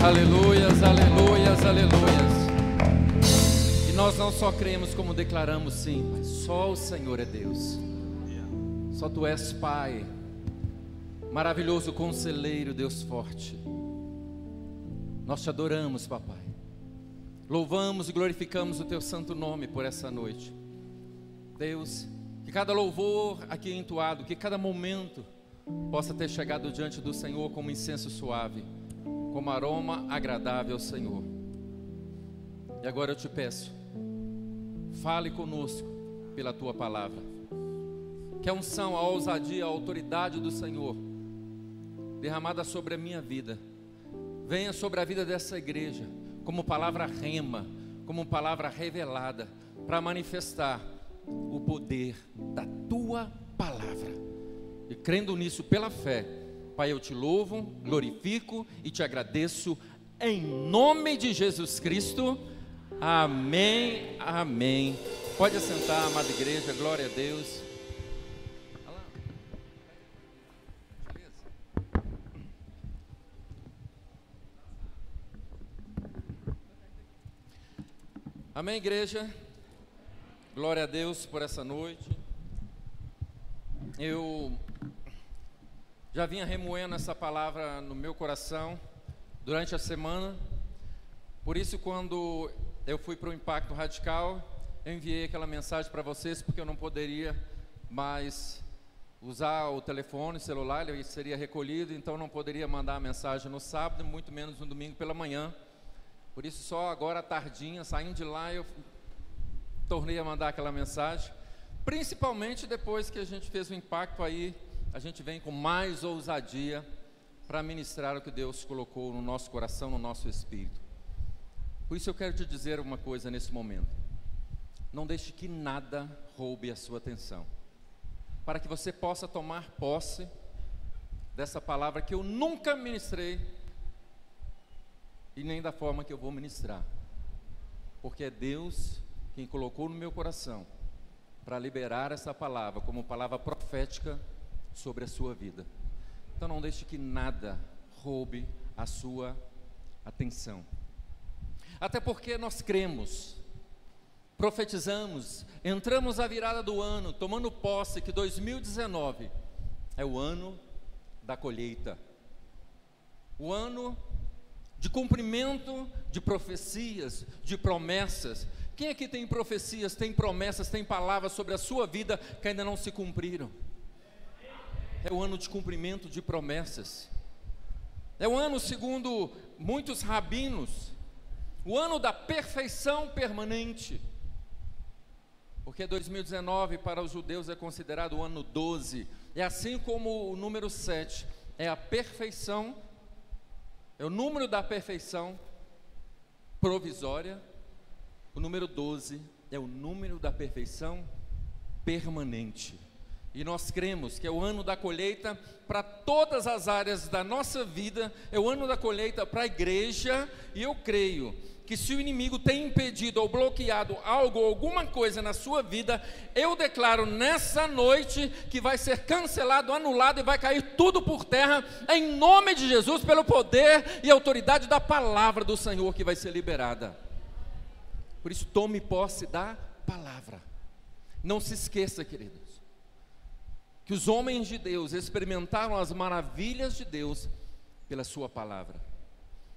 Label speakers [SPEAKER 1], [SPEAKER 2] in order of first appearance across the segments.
[SPEAKER 1] Aleluias, aleluias, aleluias. E nós não só cremos como declaramos, sim, mas só o Senhor é Deus. Só Tu és Pai, maravilhoso conselheiro, Deus forte. Nós Te adoramos, Papai. Louvamos e glorificamos o Teu santo nome por essa noite. Deus, que cada louvor aqui entoado, que cada momento possa ter chegado diante do Senhor como incenso suave, como aroma agradável ao Senhor. E agora eu te peço, fale conosco pela Tua palavra. Que a unção, a ousadia, a autoridade do Senhor derramada sobre a minha vida venha sobre a vida dessa igreja como palavra rema, como palavra revelada, para manifestar o poder da Tua palavra. E crendo nisso pela fé, Pai, eu Te louvo, glorifico e Te agradeço em nome de Jesus Cristo. Amém, amém. Pode assentar, amada igreja, glória a Deus. Amém, igreja. Glória a Deus por essa noite. Eu já vinha remoendo essa palavra no meu coração durante a semana. Por isso, quando eu fui para o Impacto Radical, eu enviei aquela mensagem para vocês, porque eu não poderia mais usar o telefone, o celular, ele seria recolhido, então não poderia mandar a mensagem no sábado, muito menos no domingo pela manhã. Por isso, só agora à tardinha, saindo de lá, eu tornei a mandar aquela mensagem. Principalmente depois que a gente fez o impacto, aí a gente vem com mais ousadia para ministrar o que Deus colocou no nosso coração, no nosso espírito. Por isso eu quero te dizer uma coisa nesse momento: não deixe que nada roube a sua atenção, para que você possa tomar posse dessa palavra que eu nunca ministrei, e nem da forma que eu vou ministrar, porque é Deus quem colocou no meu coração para liberar essa palavra como palavra profética sobre a sua vida. Então não deixe que nada roube a sua atenção, até porque nós cremos, profetizamos, entramos à virada do ano, tomando posse que 2019 é o ano da colheita, o ano de cumprimento de profecias, de promessas. Quem aqui tem profecias, tem promessas, tem palavras sobre a sua vida que ainda não se cumpriram? É o ano de cumprimento de promessas. É o ano, segundo muitos rabinos, o ano da perfeição permanente. Porque 2019 para os judeus é considerado o ano 12. É assim como o número 7 é a perfeição, é o número da perfeição provisória. O número 12 é o número da perfeição permanente. E nós cremos que é o ano da colheita para todas as áreas da nossa vida, é o ano da colheita para a igreja. E eu creio que se o inimigo tem impedido ou bloqueado algo, alguma coisa na sua vida, eu declaro nessa noite que vai ser cancelado, anulado e vai cair tudo por terra, em nome de Jesus, pelo poder e autoridade da palavra do Senhor que vai ser liberada. Por isso, tome posse da palavra. Não se esqueça, queridos, que os homens de Deus experimentaram as maravilhas de Deus pela sua palavra.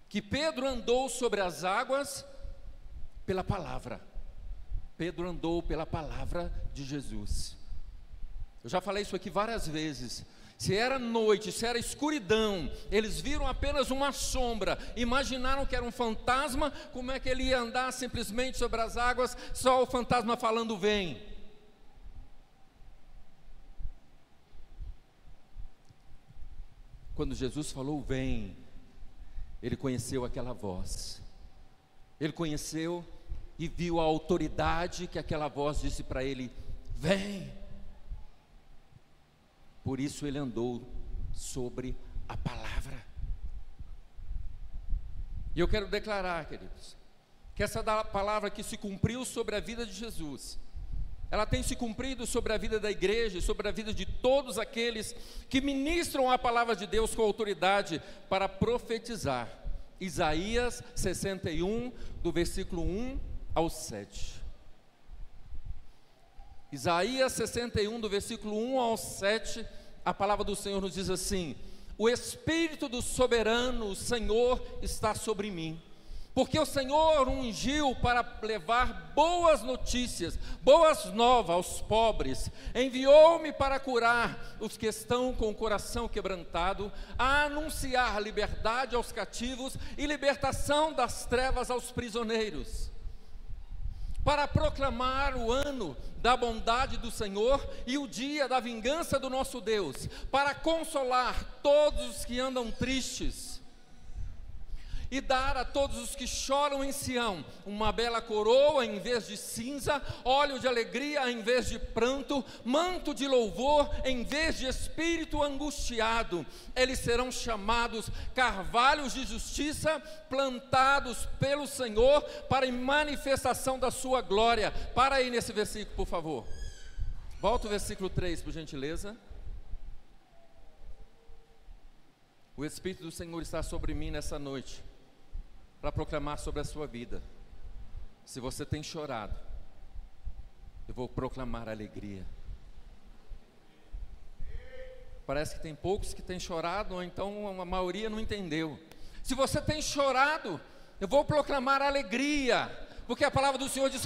[SPEAKER 1] Que Pedro andou sobre as águas pela palavra. Pedro andou pela palavra de Jesus. Eu já falei isso aqui várias vezes. Se era noite, se era escuridão, eles viram apenas uma sombra, imaginaram que era um fantasma. Como é que ele ia andar simplesmente sobre as águas, só o fantasma falando vem? Quando Jesus falou vem, ele conheceu aquela voz, ele conheceu e viu a autoridade que aquela voz disse para ele: vem. Por isso ele andou sobre a palavra. E eu quero declarar, queridos, que essa palavra que se cumpriu sobre a vida de Jesus, ela tem se cumprido sobre a vida da igreja, sobre a vida de todos aqueles que ministram a palavra de Deus com autoridade para profetizar Isaías 61, do versículo 1 ao 7. Isaías 61, do versículo 1 ao 7, a palavra do Senhor nos diz assim: o Espírito do soberano, o Senhor, está sobre mim, porque o Senhor ungiu para levar boas notícias, boas novas aos pobres, enviou-me para curar os que estão com o coração quebrantado, a anunciar liberdade aos cativos e libertação das trevas aos prisioneiros, para proclamar o ano da bondade do Senhor e o dia da vingança do nosso Deus, para consolar todos os que andam tristes, e dar a todos os que choram em Sião uma bela coroa em vez de cinza, óleo de alegria em vez de pranto, manto de louvor em vez de espírito angustiado. Eles serão chamados carvalhos de justiça, plantados pelo Senhor para manifestação da sua glória. Para aí nesse versículo, por favor. Volta o versículo 3, por gentileza. O Espírito do Senhor está sobre mim nessa noite, para proclamar sobre a sua vida. Se você tem chorado, eu vou proclamar alegria. Parece que tem poucos que têm chorado, ou então a maioria não entendeu. Se você tem chorado, eu vou proclamar alegria, porque a palavra do Senhor diz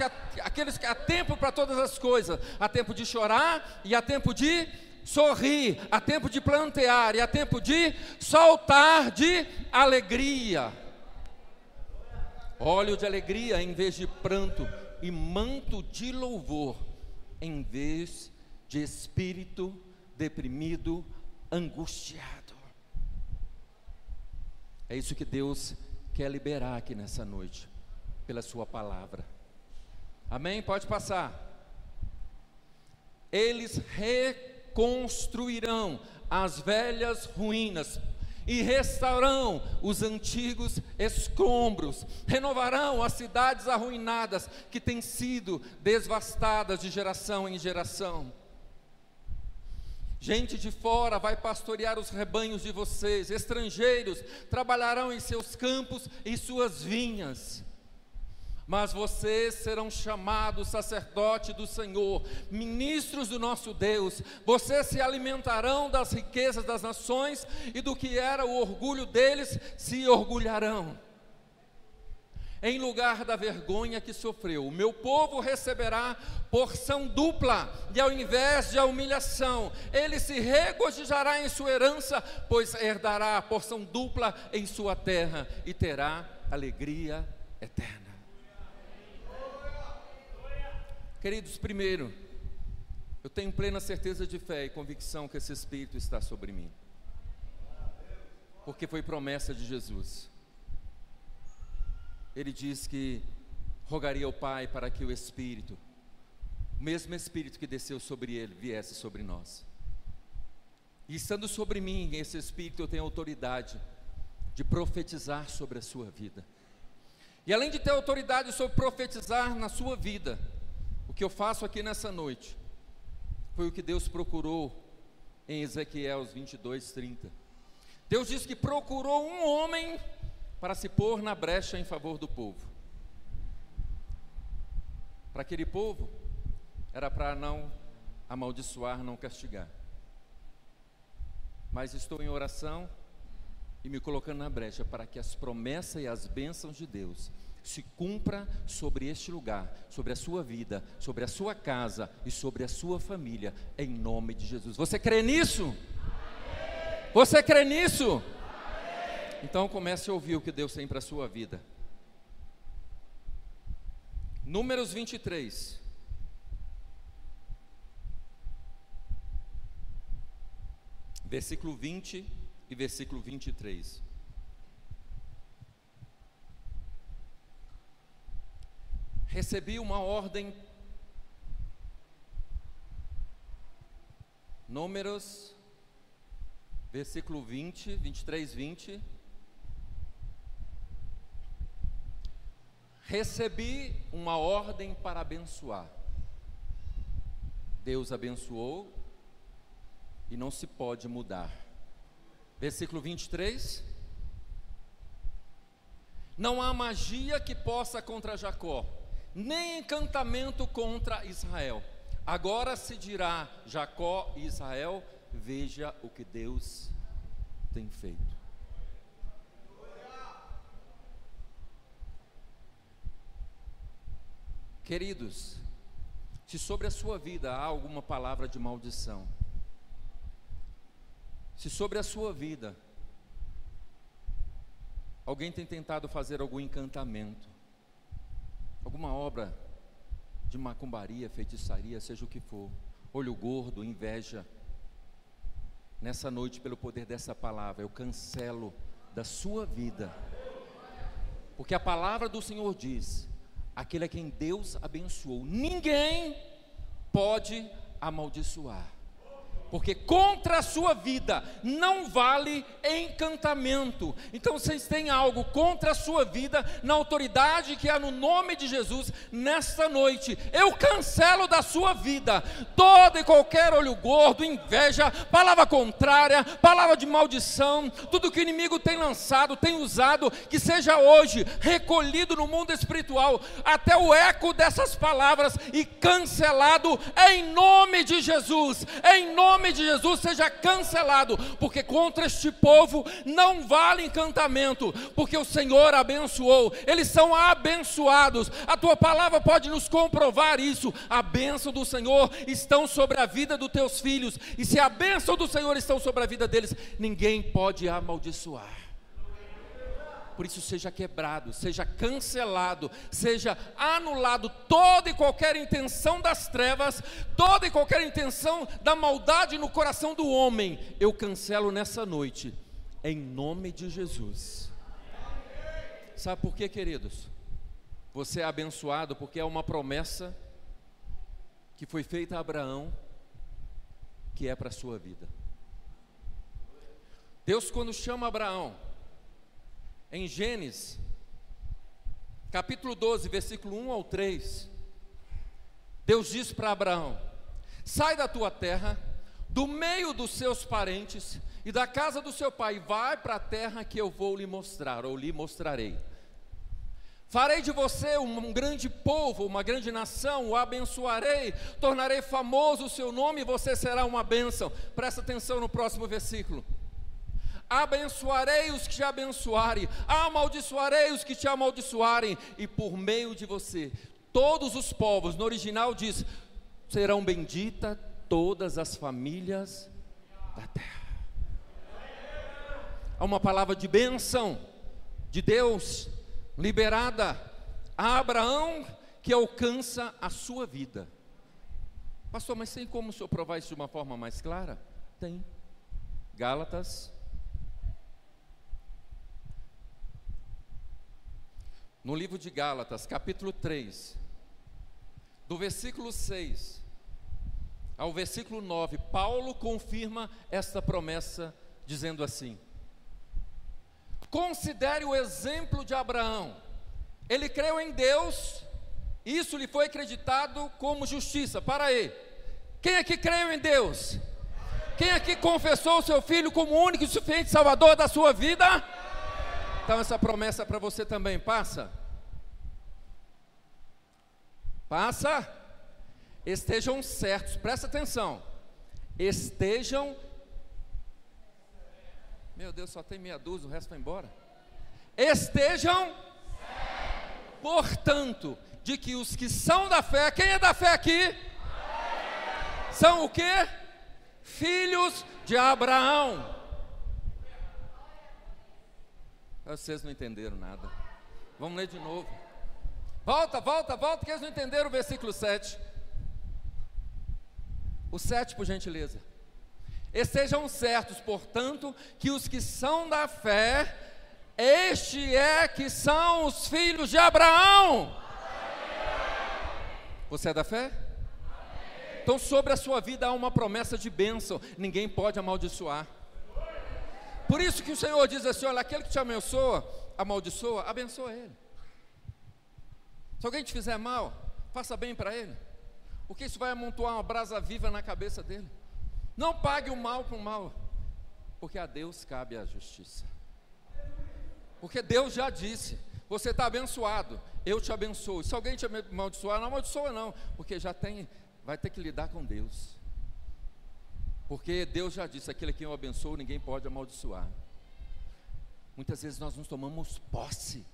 [SPEAKER 1] que há tempo para todas as coisas, há tempo de chorar e há tempo de sorrir, há tempo de plantear e há tempo de soltar de alegria. Óleo de alegria em vez de pranto, e manto de louvor em vez de espírito deprimido, angustiado. É isso que Deus quer liberar aqui nessa noite, pela sua palavra. Amém? Pode passar. Eles reconstruirão as velhas ruínas e restaurarão os antigos escombros, renovarão as cidades arruinadas que têm sido devastadas de geração em geração. Gente de fora vai pastorear os rebanhos de vocês, estrangeiros trabalharão em seus campos e suas vinhas. Mas vocês serão chamados sacerdote do Senhor, ministros do nosso Deus. Vocês se alimentarão das riquezas das nações, e do que era o orgulho deles se orgulharão. Em lugar da vergonha que sofreu, o meu povo receberá porção dupla, e ao invés de a humilhação, ele se regozijará em sua herança, pois herdará a porção dupla em sua terra e terá alegria eterna. Queridos, primeiro, eu tenho plena certeza de fé e convicção que esse Espírito está sobre mim, porque foi promessa de Jesus. Ele diz que rogaria ao Pai para que o Espírito, o mesmo Espírito que desceu sobre ele, viesse sobre nós. E estando sobre mim esse Espírito, eu tenho autoridade de profetizar sobre a sua vida. E além de ter autoridade sobre profetizar na sua vida, o que eu faço aqui nessa noite foi o que Deus procurou em Ezequiel 22:30. Deus diz que procurou um homem para se pôr na brecha em favor do povo. Para aquele povo, era para não amaldiçoar, não castigar. Mas estou em oração e me colocando na brecha para que as promessas e as bênçãos de Deus se cumpra sobre este lugar, sobre a sua vida, sobre a sua casa e sobre a sua família, em nome de Jesus. Você crê nisso? Amém. Você crê nisso? Amém. Então comece a ouvir o que Deus tem para a sua vida. Números 23. Versículo 20 e versículo 23. Recebi uma ordem, Números, versículo 20, 23, 20. Recebi uma ordem para abençoar. Deus abençoou e não se pode mudar. Versículo 23. Não há magia que possa contra Jacó, nem encantamento contra Israel. Agora se dirá Jacó e Israel: veja o que Deus tem feito. Queridos, se sobre a sua vida há alguma palavra de maldição, se sobre a sua vida alguém tem tentado fazer algum encantamento, alguma obra de macumbaria, feitiçaria, seja o que for, olho gordo, inveja, nessa noite, pelo poder dessa palavra, eu cancelo da sua vida, porque a palavra do Senhor diz: aquele a quem Deus abençoou, ninguém pode amaldiçoar, porque contra a sua vida não vale encantamento. Então vocês têm algo contra a sua vida, na autoridade que há no nome de Jesus, nesta noite, eu cancelo da sua vida todo e qualquer olho gordo, inveja, palavra contrária, palavra de maldição, tudo que o inimigo tem lançado, tem usado, que seja hoje recolhido no mundo espiritual, até o eco dessas palavras, e cancelado em nome de Jesus, em nome de Jesus, seja cancelado, porque contra este povo não vale encantamento, porque o Senhor abençoou, eles são abençoados. A tua palavra pode nos comprovar isso. A bênção do Senhor estão sobre a vida dos teus filhos, e se a bênção do Senhor estão sobre a vida deles, ninguém pode amaldiçoar. Por isso, seja quebrado, seja cancelado, seja anulado toda e qualquer intenção das trevas, toda e qualquer intenção da maldade no coração do homem. Eu cancelo nessa noite, em nome de Jesus. Sabe por quê, queridos? Você é abençoado porque é uma promessa que foi feita a Abraão, que é para a sua vida. Deus, quando chama Abraão, em Gênesis, capítulo 12, versículo 1 ao 3, Deus diz para Abraão: sai da tua terra, do meio dos seus parentes e da casa do seu pai, vai para a terra que eu vou lhe mostrar, ou lhe mostrarei. Farei de você um grande povo, uma grande nação, o abençoarei, tornarei famoso o seu nome e você será uma bênção. Presta atenção no próximo versículo: abençoarei os que te abençoarem, amaldiçoarei os que te amaldiçoarem, e por meio de você todos os povos, no original diz, serão benditas todas as famílias da terra. Há uma palavra de bênção de Deus liberada a Abraão, que alcança a sua vida. Pastor, mas tem como o senhor provar isso de uma forma mais clara? Tem. Gálatas, no livro de Gálatas, capítulo 3, do versículo 6 ao versículo 9, Paulo confirma esta promessa, dizendo assim: considere o exemplo de Abraão. Ele creu em Deus, isso lhe foi acreditado como justiça para ele. Quem aqui creu em Deus? Quem aqui confessou o seu Filho como único e suficiente Salvador da sua vida? Então essa promessa para você também passa? Passa? Estejam certos, presta atenção. Estejam. Meu Deus, só tem meia dúzia, o resto vai embora. Estejam, portanto, de que os que são da fé, quem é da fé aqui? São o quê? Filhos de Abraão. Vocês não entenderam nada. Vamos ler de novo. Volta, que eles não entenderam o versículo 7. O 7, por gentileza. Estejam certos, portanto, que os que são da fé, este é que são os filhos de Abraão. Você é da fé? Então sobre a sua vida há uma promessa de bênção, ninguém pode amaldiçoar. Por isso que o Senhor diz assim: olha, aquele que te amaldiçoa, abençoa ele. Se alguém te fizer mal, faça bem para ele, porque isso vai amontoar uma brasa viva na cabeça dele. Não pague o mal com o mal, porque a Deus cabe a justiça. Porque Deus já disse: Você está abençoado, eu te abençoo. Se alguém te amaldiçoar, não amaldiçoa não, porque vai ter que lidar com Deus. Porque Deus já disse, aquele a quem eu abençoo, ninguém pode amaldiçoar. Muitas vezes nós não tomamos posse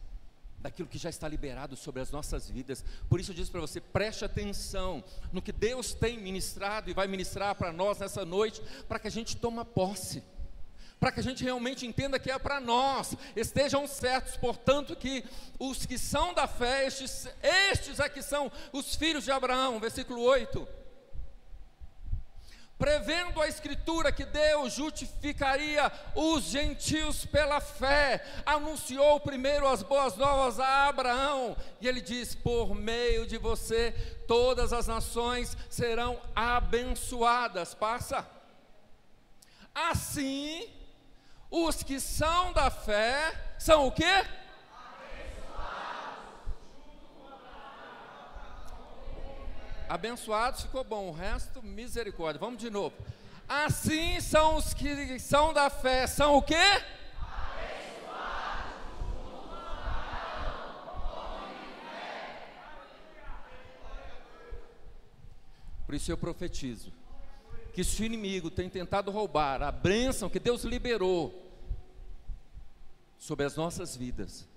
[SPEAKER 1] daquilo que já está liberado sobre as nossas vidas. Por isso eu disse para você, preste atenção no que Deus tem ministrado e vai ministrar para nós nessa noite, para que a gente tome posse, para que a gente realmente entenda que é para nós. Estejam certos, portanto, que os que são da fé, estes aqui são os filhos de Abraão, versículo 8. Prevendo a Escritura que Deus justificaria os gentios pela fé, anunciou primeiro as boas novas a Abraão, e ele diz, por meio de você, todas as nações serão abençoadas. Passa. Assim, os que são da fé, são o quê? Abençoados ficou bom, o resto misericórdia. Vamos de novo. Assim são os que são da fé, são o quê? Abençoados. Por isso eu profetizo que se o inimigo tem tentado roubar a bênção que Deus liberou sobre as nossas vidas,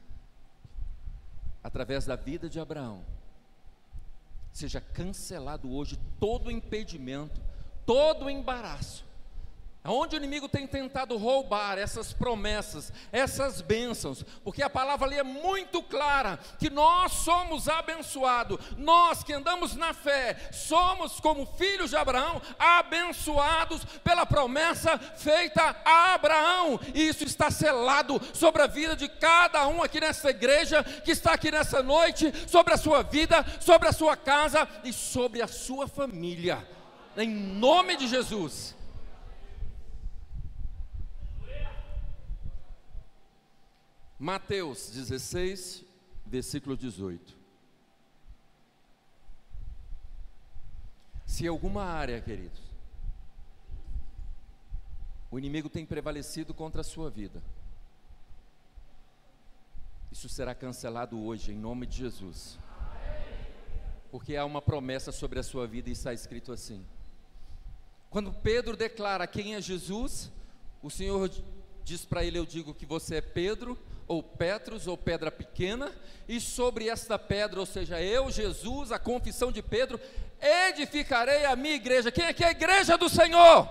[SPEAKER 1] através da vida de Abraão, seja cancelado hoje todo impedimento, todo embaraço, aonde o inimigo tem tentado roubar essas promessas, essas bênçãos, porque a palavra ali é muito clara, que nós somos abençoados, nós que andamos na fé, somos como filhos de Abraão, abençoados pela promessa feita a Abraão, e isso está selado sobre a vida de cada um aqui nessa igreja, que está aqui nessa noite, sobre a sua vida, sobre a sua casa, e sobre a sua família, em nome de Jesus. Mateus 16, versículo 18. Se alguma área, queridos, o inimigo tem prevalecido contra a sua vida, isso será cancelado hoje, em nome de Jesus. Porque há uma promessa sobre a sua vida e está escrito assim. Quando Pedro declara quem é Jesus, o Senhor diz para ele, eu digo que você é Pedro, ou Petros, ou pedra pequena, e sobre esta pedra, ou seja, eu, Jesus, a confissão de Pedro, edificarei a minha igreja. Quem é que é a igreja do Senhor?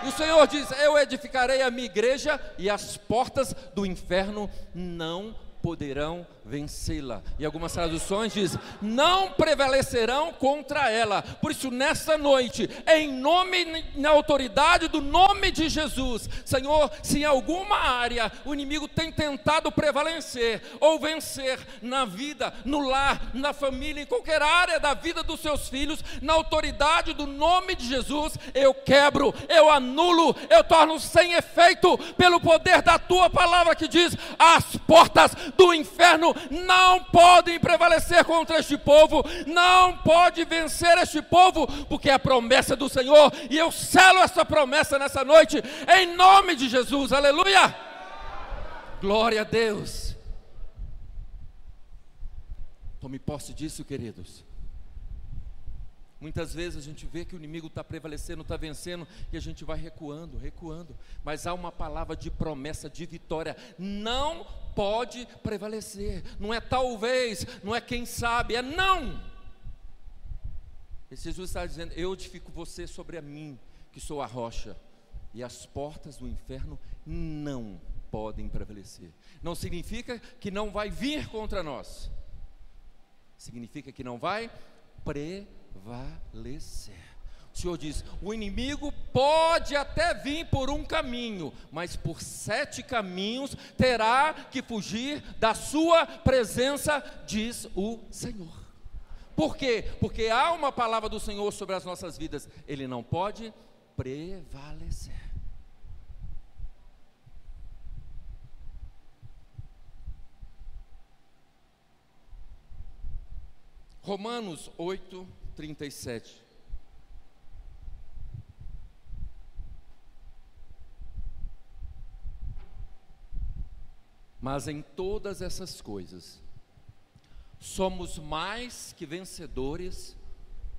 [SPEAKER 1] E o Senhor diz, eu edificarei a minha igreja, e as portas do inferno não poderão vencê-la. E algumas traduções dizem, não prevalecerão contra ela. Por isso, nesta noite, em nome, na autoridade do nome de Jesus, Senhor, se em alguma área o inimigo tem tentado prevalecer ou vencer na vida, no lar, na família, em qualquer área da vida dos seus filhos, na autoridade do nome de Jesus, eu quebro, eu anulo, eu torno sem efeito, pelo poder da tua palavra que diz, as portas do inferno não podem prevalecer contra este povo, não pode vencer este povo, porque é a promessa do Senhor, e eu selo essa promessa nessa noite, em nome de Jesus, aleluia, glória a Deus. Tome posse disso, queridos. Muitas vezes a gente vê que o inimigo está prevalecendo, está vencendo, e a gente vai recuando, mas há uma palavra de promessa, de vitória, não pode prevalecer, não é talvez, não é quem sabe, é não. Esse Jesus está dizendo, eu edifico você sobre a mim, que sou a rocha, e as portas do inferno não podem prevalecer. Não significa que não vai vir contra nós, significa que não vai prevalecer. O Senhor diz, o inimigo pode até vir por um caminho, mas por 7 caminhos terá que fugir da sua presença, diz o Senhor. Por quê? Porque há uma palavra do Senhor sobre as nossas vidas, ele não pode prevalecer. Romanos 8:37. Mas em todas essas coisas, somos mais que vencedores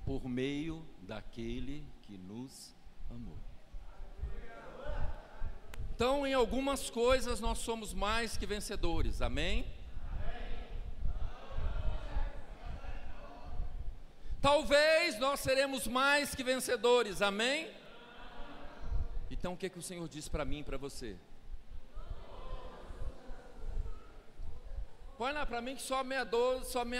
[SPEAKER 1] por meio daquele que nos amou. Então, em algumas coisas nós somos mais que vencedores, amém? Talvez nós seremos mais que vencedores, amém? Então o que o Senhor diz para mim e para você? Põe lá para mim que só meia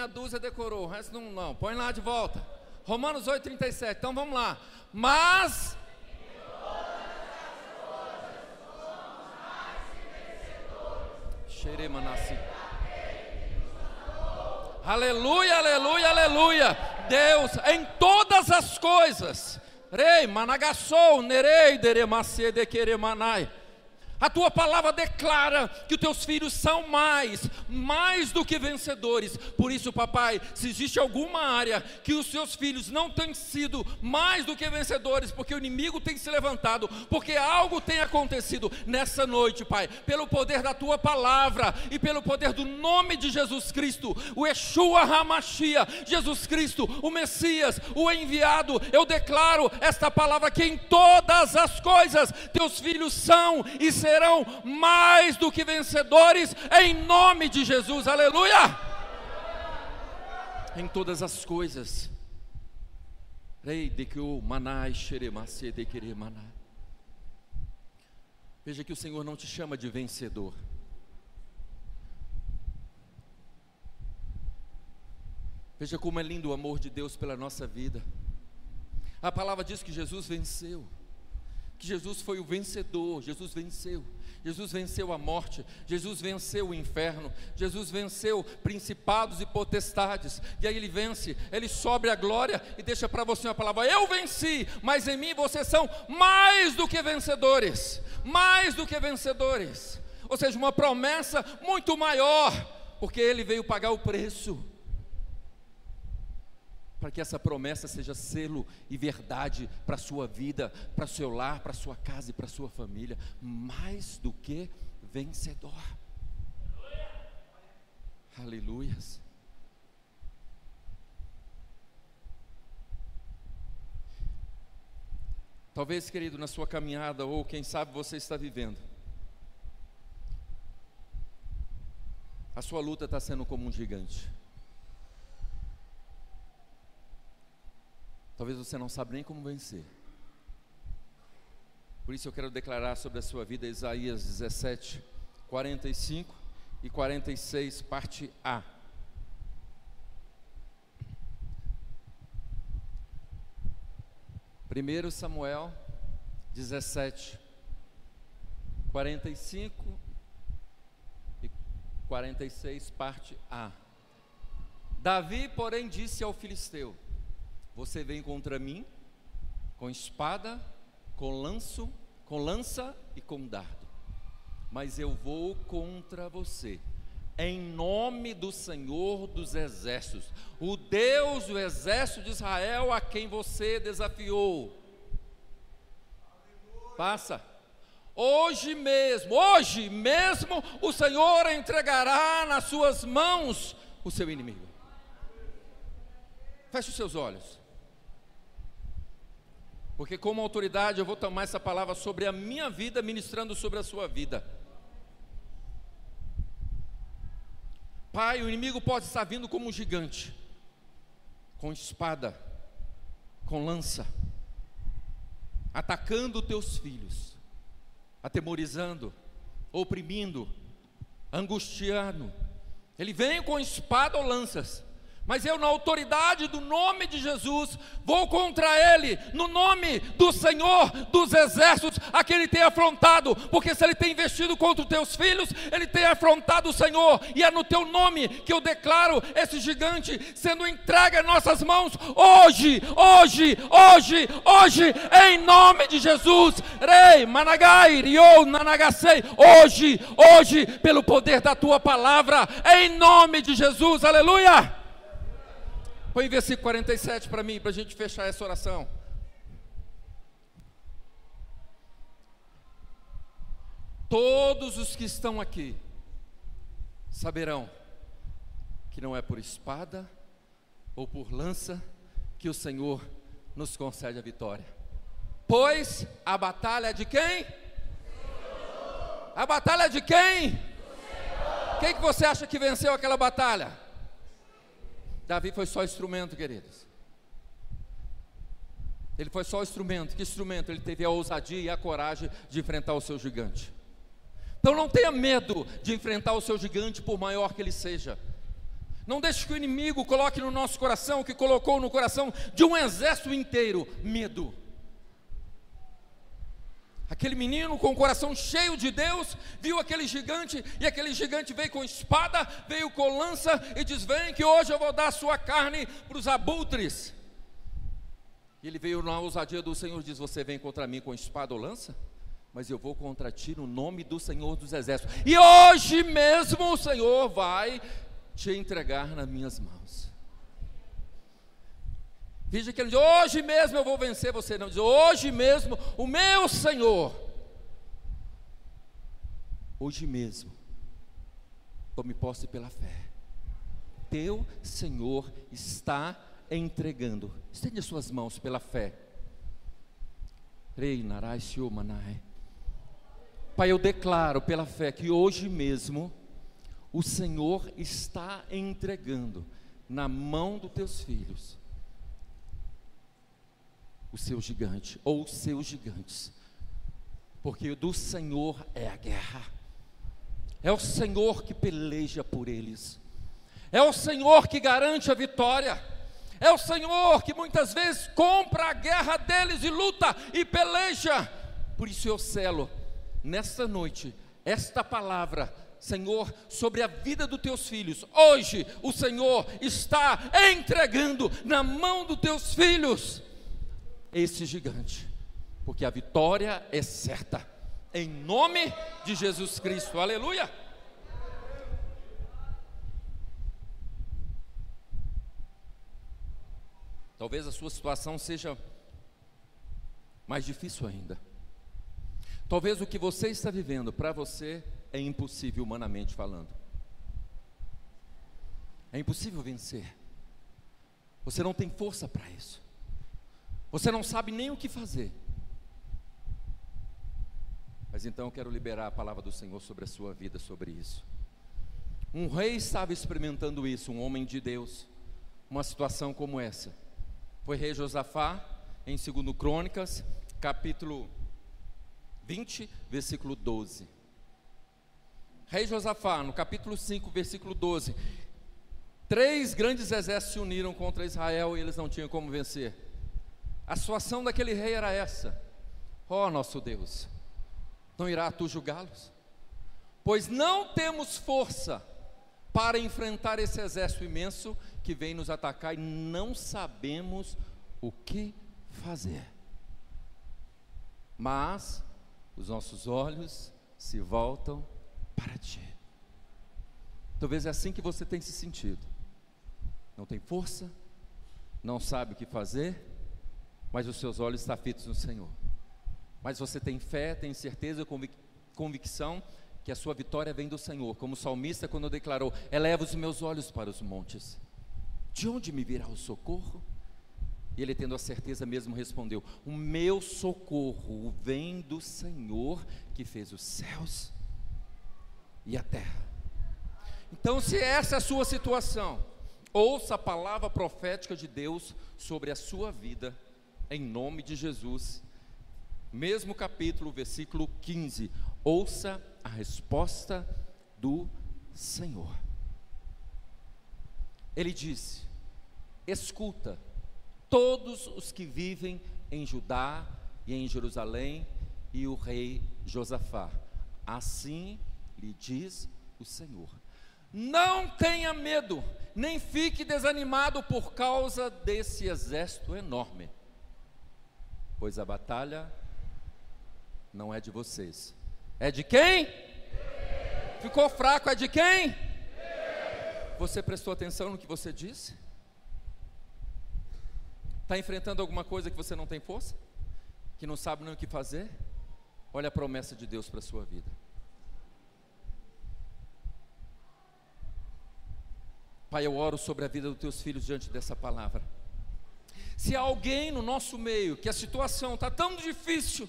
[SPEAKER 1] dúzia decorou, o resto não. Põe lá de volta. Romanos 8,37, então vamos lá. Mas aleluia, aleluia, aleluia. Deus, em todas as coisas, rei, managassou, nerei, deremacê, dequeremanai. A tua palavra declara que os teus filhos são mais do que vencedores. Por isso, papai, se existe alguma área que os seus filhos não têm sido mais do que vencedores, porque o inimigo tem se levantado, porque algo tem acontecido nessa noite, pai, pelo poder da tua palavra e pelo poder do nome de Jesus Cristo, o Yeshua HaMashiach, Jesus Cristo, o Messias, o enviado, eu declaro esta palavra que em todas as coisas teus filhos são e serão mais do que vencedores, em nome de Jesus, aleluia! Em todas as coisas, veja que o Senhor não te chama de vencedor, veja como é lindo o amor de Deus pela nossa vida. A palavra diz que Jesus venceu, que Jesus foi o vencedor. Jesus venceu a morte, Jesus venceu o inferno, Jesus venceu principados e potestades, e aí ele vence, ele sobe a glória e deixa para você uma palavra: eu venci, mas em mim vocês são mais do que vencedores, ou seja, uma promessa muito maior, porque ele veio pagar o preço, para que essa promessa seja selo e verdade para a sua vida, para o seu lar, para a sua casa e para a sua família. Mais do que vencedor. Aleluias. Talvez, querido, na sua caminhada, ou quem sabe você está vivendo, a sua luta está sendo como um gigante. Talvez você não sabe nem como vencer. Por isso eu quero declarar sobre a sua vida Isaías 17, 45 e 46, parte A. Primeiro Samuel 17, 45 e 46, parte A. Davi, porém, disse ao filisteu: você vem contra mim com espada, com lança e com dardo, mas eu vou contra você em nome do Senhor dos exércitos, o Deus do exército de Israel, a quem você desafiou. Passa. Hoje mesmo o Senhor entregará nas suas mãos o seu inimigo. Feche os seus olhos, porque como autoridade eu vou tomar essa palavra sobre a minha vida, ministrando sobre a sua vida. Pai, o inimigo pode estar vindo como um gigante, com espada, com lança, atacando os teus filhos, atemorizando, oprimindo, angustiando. Ele vem com espada ou lanças, mas eu, na autoridade do nome de Jesus, vou contra ele, no nome do Senhor dos exércitos, a quem ele tem afrontado, porque se ele tem investido contra os teus filhos, ele tem afrontado o Senhor, e é no teu nome que eu declaro esse gigante sendo entregue em nossas mãos, hoje, em nome de Jesus, Rei, Managai, Rio, Nanagasei, hoje, pelo poder da tua palavra, em nome de Jesus, aleluia. Põe o versículo 47 para mim, para a gente fechar essa oração. Todos os que estão aqui saberão que não é por espada ou por lança que o Senhor nos concede a vitória. Pois a batalha é de quem? A batalha é de quem? Quem que você acha que venceu aquela batalha? Davi foi só instrumento, queridos. Ele foi só instrumento. Que instrumento? Ele teve a ousadia e a coragem de enfrentar o seu gigante. Então não tenha medo de enfrentar o seu gigante, por maior que ele seja. Não deixe que o inimigo coloque no nosso coração o que colocou no coração de um exército inteiro: medo. Aquele menino com o coração cheio de Deus viu aquele gigante, e aquele gigante veio com espada, veio com lança e diz: vem que hoje eu vou dar a sua carne para os abutres. E ele veio na ousadia do Senhor e diz: você vem contra mim com espada ou lança? Mas eu vou contra ti no nome do Senhor dos Exércitos, e hoje mesmo o Senhor vai te entregar nas minhas mãos. Veja que ele diz: hoje mesmo eu vou vencer você. Não, diz: hoje mesmo o meu Senhor, hoje mesmo, tome posse pela fé. Teu Senhor está entregando. Estende as suas mãos pela fé. Rei Narai Shio Manai. Pai, eu declaro pela fé que hoje mesmo o Senhor está entregando na mão dos teus filhos o seu gigante, ou os seus gigantes, porque do Senhor é a guerra, é o Senhor que peleja por eles, é o Senhor que garante a vitória, é o Senhor que muitas vezes compra a guerra deles e luta e peleja. Por isso eu selo nesta noite esta palavra, Senhor, sobre a vida dos teus filhos. Hoje o Senhor está entregando na mão dos teus filhos esse gigante, porque a vitória é certa, em nome de Jesus Cristo. Aleluia. Talvez a sua situação seja mais difícil ainda. Talvez o que você está vivendo para você é impossível, humanamente falando. É impossível vencer. Você não tem força para isso. Você não sabe nem o que fazer. Mas então eu quero liberar a palavra do Senhor sobre a sua vida, sobre isso. Um rei estava experimentando isso, um homem de Deus, uma situação como essa. Foi rei Josafá, em 2 Crônicas, capítulo 20, versículo 12. Rei Josafá, no capítulo 5, versículo 12. 3 grandes exércitos se uniram contra Israel e eles não tinham como vencer. A situação daquele rei era essa: ó nosso Deus, não irá tu julgá-los? Pois não temos força para enfrentar esse exército imenso que vem nos atacar e não sabemos o que fazer. Mas os nossos olhos se voltam para ti. Talvez é assim que você tem se sentido. Não tem força, não sabe o que fazer, mas os seus olhos estão fitos no Senhor. Mas você tem fé, tem certeza, convicção que a sua vitória vem do Senhor. Como o salmista, quando declarou: eleva os meus olhos para os montes, de onde me virá o socorro? E ele, tendo a certeza mesmo, respondeu: o meu socorro vem do Senhor que fez os céus e a terra. Então, se essa é a sua situação, ouça a palavra profética de Deus sobre a sua vida, em nome de Jesus. Mesmo capítulo, versículo 15. Ouça a resposta do Senhor. Ele disse: escuta, todos os que vivem em Judá e em Jerusalém, e o rei Josafá, assim lhe diz o Senhor: não tenha medo, nem fique desanimado por causa desse exército enorme, pois a batalha não é de vocês. É de quem? Ficou fraco, é de quem? Você prestou atenção no que você disse? Está enfrentando alguma coisa que você não tem força? Que não sabe nem o que fazer? Olha a promessa de Deus para a sua vida. Pai, eu oro sobre a vida dos teus filhos diante dessa palavra. Se há alguém no nosso meio que a situação está tão difícil,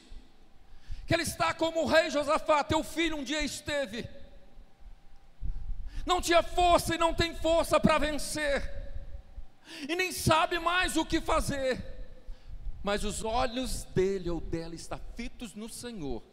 [SPEAKER 1] que ele está como o rei Josafá, teu filho um dia esteve, não tinha força e não tem força para vencer, e nem sabe mais o que fazer, mas os olhos dele ou dela estão fitos no Senhor.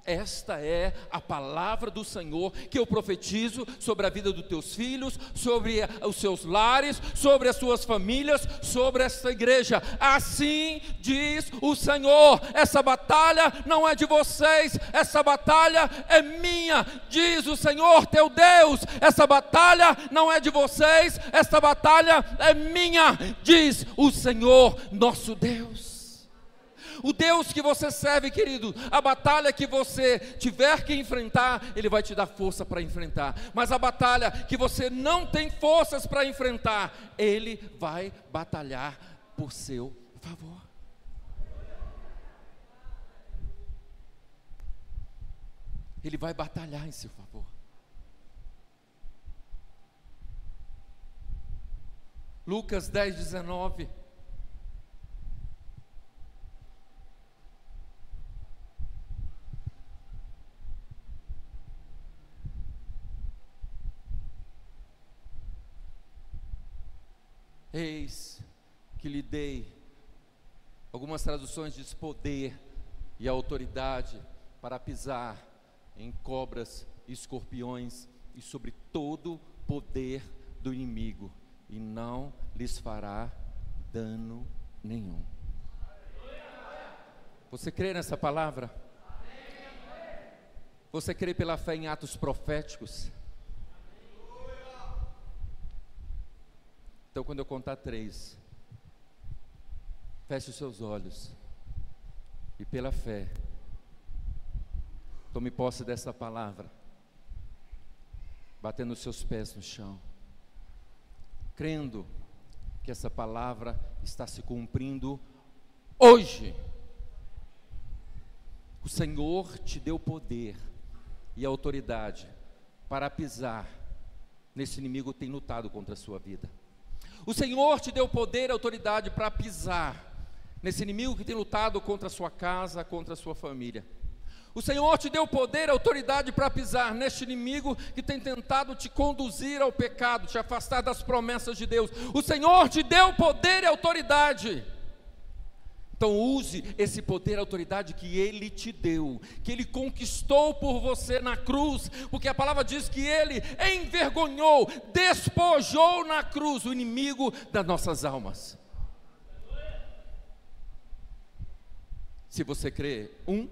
[SPEAKER 1] Esta é a palavra do Senhor que eu profetizo sobre a vida dos teus filhos, sobre os seus lares, sobre as suas famílias, sobre esta igreja. Assim diz o Senhor: essa batalha não é de vocês, essa batalha é minha, diz o Senhor teu Deus. Essa batalha não é de vocês, essa batalha é minha, diz o Senhor nosso Deus. O Deus que você serve, querido, a batalha que você tiver que enfrentar, Ele vai te dar força para enfrentar. Mas a batalha que você não tem forças para enfrentar, Ele vai batalhar por seu favor. Ele vai batalhar em seu favor. Lucas 10:19. Eis que lhe dei, algumas traduções diz poder e autoridade para pisar em cobras e escorpiões e sobre todo poder do inimigo, e não lhes fará dano nenhum. Você crê nessa palavra? Você crê pela fé em atos proféticos? Então, quando eu contar 3, feche os seus olhos e pela fé, tome posse dessa palavra, batendo os seus pés no chão, crendo que essa palavra está se cumprindo hoje. O Senhor te deu poder e autoridade para pisar nesse inimigo que tem lutado contra a sua vida. O Senhor te deu poder e autoridade para pisar nesse inimigo que tem lutado contra a sua casa, contra a sua família. O Senhor te deu poder e autoridade para pisar neste inimigo que tem tentado te conduzir ao pecado, te afastar das promessas de Deus. O Senhor te deu poder e autoridade. Então use esse poder e autoridade que Ele te deu, que Ele conquistou por você na cruz, porque a palavra diz que Ele envergonhou, despojou na cruz o inimigo das nossas almas. Se você crê, 1,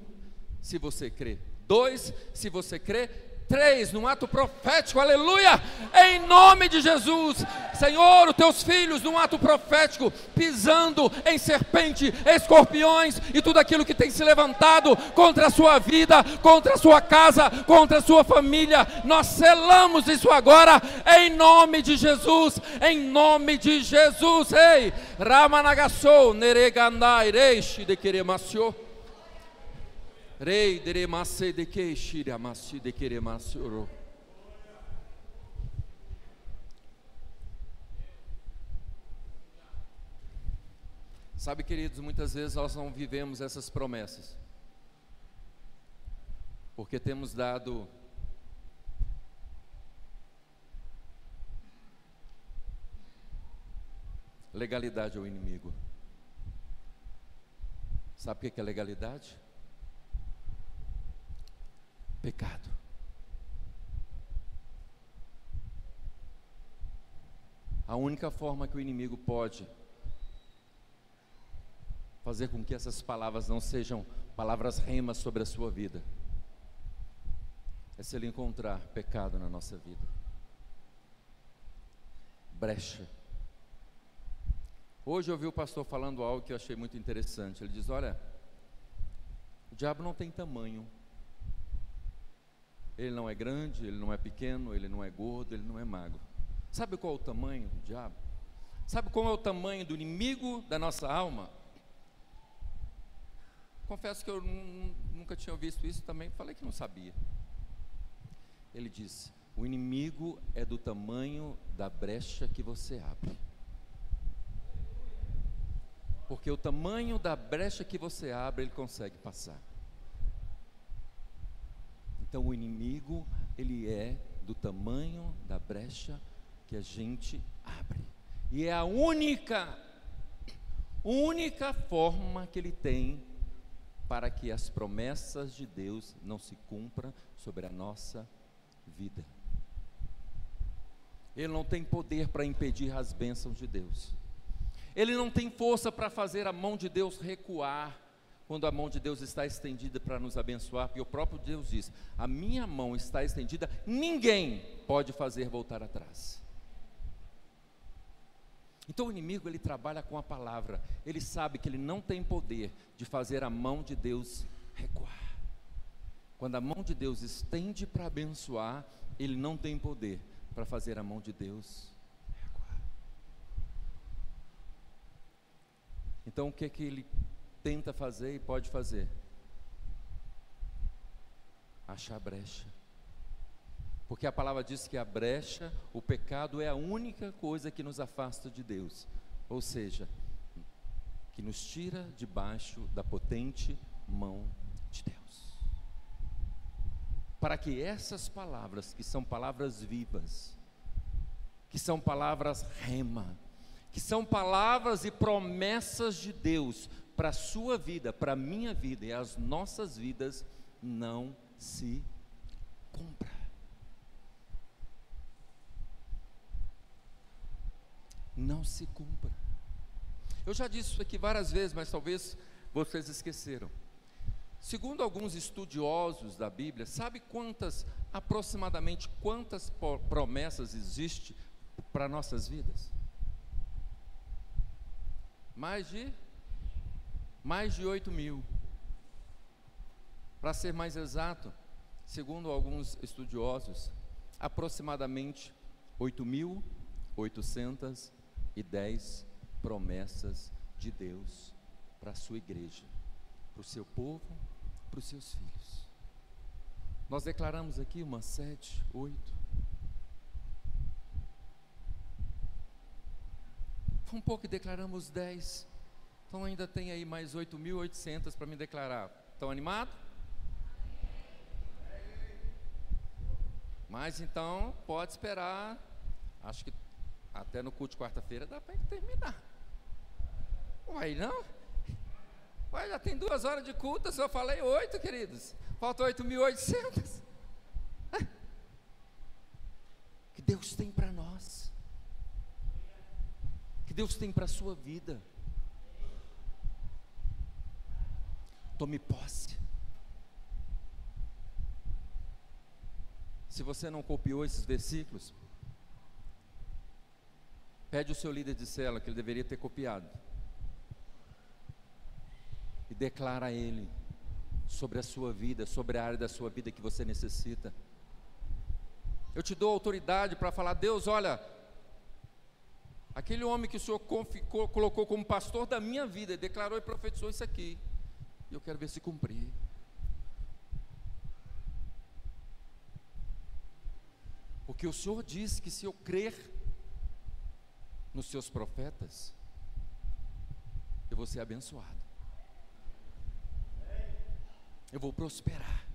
[SPEAKER 1] se você crê, 2, se você crê, 3, num ato profético, aleluia, em nome de Jesus, Senhor, os teus filhos, num ato profético, pisando em serpente, escorpiões e tudo aquilo que tem se levantado contra a sua vida, contra a sua casa, contra a sua família, nós selamos isso agora, em nome de Jesus, em nome de Jesus. Ei, Ramanagassou, Neregandai, Reishi de Queremassio. Rei deremasse de que shiramassi de queremassoro. Sabe, queridos, muitas vezes nós não vivemos essas promessas, porque temos dado legalidade ao inimigo. Sabe o que é legalidade? Pecado. A única forma que o inimigo pode fazer com que essas palavras não sejam palavras remas sobre a sua vida é se ele encontrar pecado na nossa vida, brecha. Hoje eu ouvi o pastor falando algo que eu achei muito interessante. Ele diz: olha, o diabo não tem tamanho. Ele não é grande, ele não é pequeno, ele não é gordo, ele não é magro. Sabe qual é o tamanho do diabo? Sabe qual é o tamanho do inimigo da nossa alma? Confesso que eu nunca tinha visto isso também, falei que não sabia. Ele diz: O inimigo é do tamanho da brecha que você abre. Porque o tamanho da brecha que você abre, ele consegue passar. Então o inimigo, ele é do tamanho da brecha que a gente abre. E é a única forma que ele tem para que as promessas de Deus não se cumpram sobre a nossa vida. Ele não tem poder para impedir as bênçãos de Deus. Ele não tem força para fazer a mão de Deus recuar, quando a mão de Deus está estendida para nos abençoar, porque o próprio Deus diz: a minha mão está estendida, ninguém pode fazer voltar atrás. Então o inimigo, ele trabalha com a palavra, ele sabe que ele não tem poder de fazer a mão de Deus recuar. Quando a mão de Deus estende para abençoar, ele não tem poder para fazer a mão de Deus recuar. Então o que ele tenta fazer e pode fazer? Achar brecha. Porque a palavra diz que a brecha, o pecado é a única coisa que nos afasta de Deus. Ou seja, que nos tira debaixo da potente mão de Deus. Para que essas palavras, que são palavras vivas, que são palavras rema, que são palavras e promessas de Deus para a sua vida, para a minha vida e as nossas vidas, não se cumpra. Não se cumpra. Eu já disse isso aqui várias vezes, mas talvez vocês esqueceram. Segundo alguns estudiosos da Bíblia, sabe aproximadamente quantas promessas existem para nossas vidas? Mais de 8.000. Para ser mais exato, segundo alguns estudiosos, aproximadamente 8.810 promessas de Deus para a sua igreja, para o seu povo, para os seus filhos. Nós declaramos aqui umas 7, 8. Um pouco e declaramos 10. Então ainda tem aí mais 8.800 para me declarar. Estão animados? Mas então pode esperar. Acho que até no culto de quarta-feira dá para terminar. Uai, não? Uai, já tem 2 horas de culto, eu só falei 8, queridos. Faltam 8.800. Que Deus tem para nós. Que Deus tem para a sua vida. Tome posse. Se você não copiou esses versículos, pede o seu líder de célula, que ele deveria ter copiado, e declara a ele sobre a sua vida, sobre a área da sua vida que você necessita. Eu te dou autoridade para falar: Deus, olha, aquele homem que o Senhor colocou como pastor da minha vida, declarou e profetizou isso aqui, e eu quero ver se cumprir. Porque o Senhor diz que se eu crer nos seus profetas, eu vou ser abençoado, eu vou prosperar.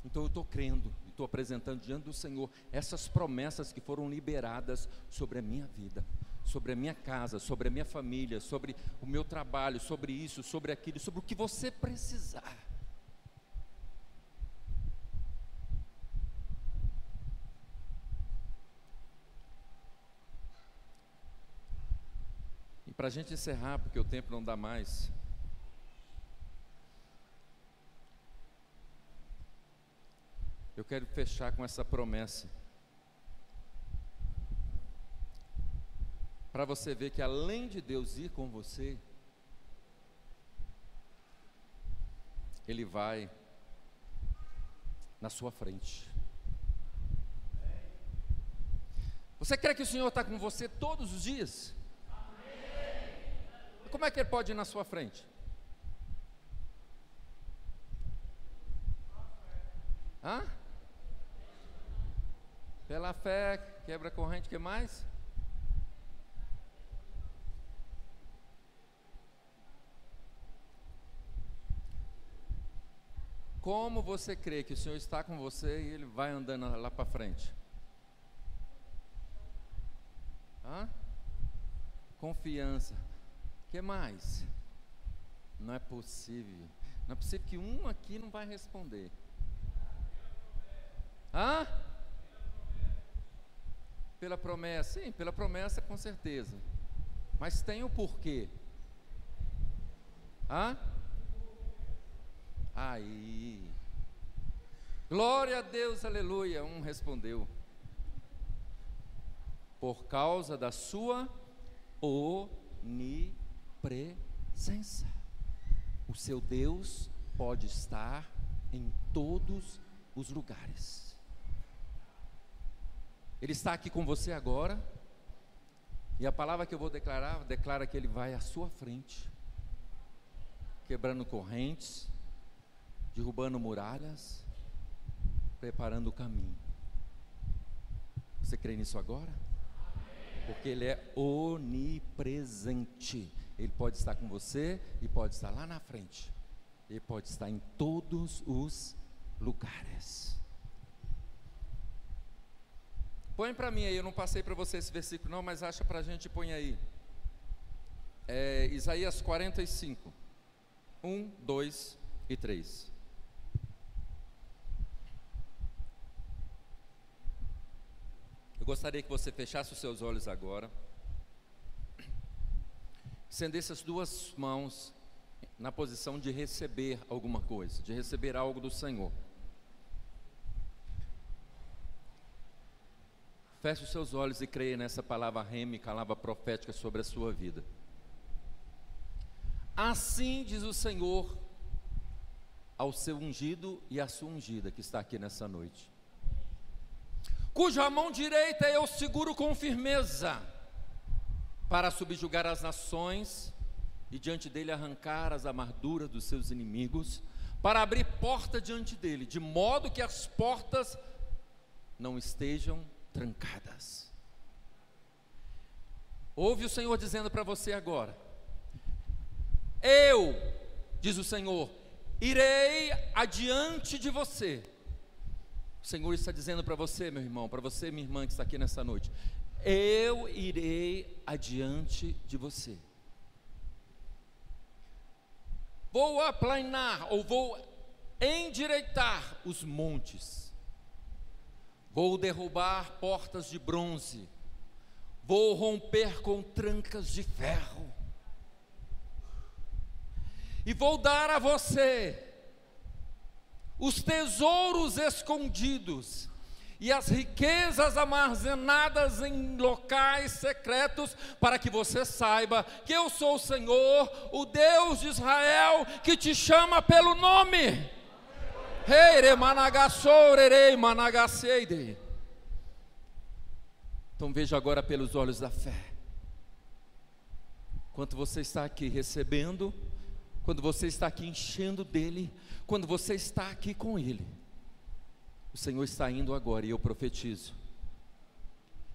[SPEAKER 1] Então eu estou crendo, estou apresentando diante do Senhor essas promessas que foram liberadas sobre a minha vida, sobre a minha casa, sobre a minha família, sobre o meu trabalho, sobre isso, sobre aquilo, sobre o que você precisar. E para a gente encerrar, porque o tempo não dá mais, eu quero fechar com essa promessa, para você ver que além de Deus ir com você, Ele vai na sua frente. Você crê que o Senhor está com você todos os dias? Como é que Ele pode ir na sua frente? Pela fé, quebra a corrente, o que mais? Como você crê que o Senhor está com você e Ele vai andando lá para frente? Confiança. O que mais? Não é possível. Não é possível que um aqui não vai responder. Pela promessa. Sim, pela promessa com certeza. Mas tem o porquê. Aí. Glória a Deus, aleluia. Um respondeu. Por causa da sua onipresença. O seu Deus pode estar em todos os lugares. Ele está aqui com você agora. E a palavra que eu vou declarar, declara que Ele vai à sua frente, quebrando correntes, derrubando muralhas, preparando o caminho. Você crê nisso agora? Porque Ele é onipresente. Ele pode estar com você e pode estar lá na frente. Ele pode estar em todos os lugares. Põe para mim aí, eu não passei para você esse versículo não, mas acha para a gente, põe aí. Isaías 45, 1, 2 e 3. Eu gostaria que você fechasse os seus olhos agora, estendesse as duas mãos na posição de receber alguma coisa, de receber algo do Senhor. Feche os seus olhos e creia nessa palavra rêmica, palavra profética sobre a sua vida. Assim diz o Senhor ao seu ungido e à sua ungida que está aqui nessa noite, cuja mão direita eu seguro com firmeza, para subjugar as nações e diante dele arrancar as amarduras dos seus inimigos, para abrir porta diante dele, de modo que as portas não estejam trancadas. Ouve o Senhor dizendo para você agora: eu, diz o Senhor, irei adiante de você. O Senhor está dizendo para você, meu irmão, para você, minha irmã que está aqui nessa noite: eu irei adiante de você. Vou aplanar, ou vou endireitar os montes. Vou derrubar portas de bronze. Vou romper com trancas de ferro. E vou dar a você os tesouros escondidos e as riquezas armazenadas em locais secretos, para que você saiba que eu sou o Senhor, o Deus de Israel, que te chama pelo nome. Então veja agora pelos olhos da fé. Enquanto você está aqui recebendo, quando você está aqui enchendo dele, quando você está aqui com ele, o Senhor está indo agora, e eu profetizo,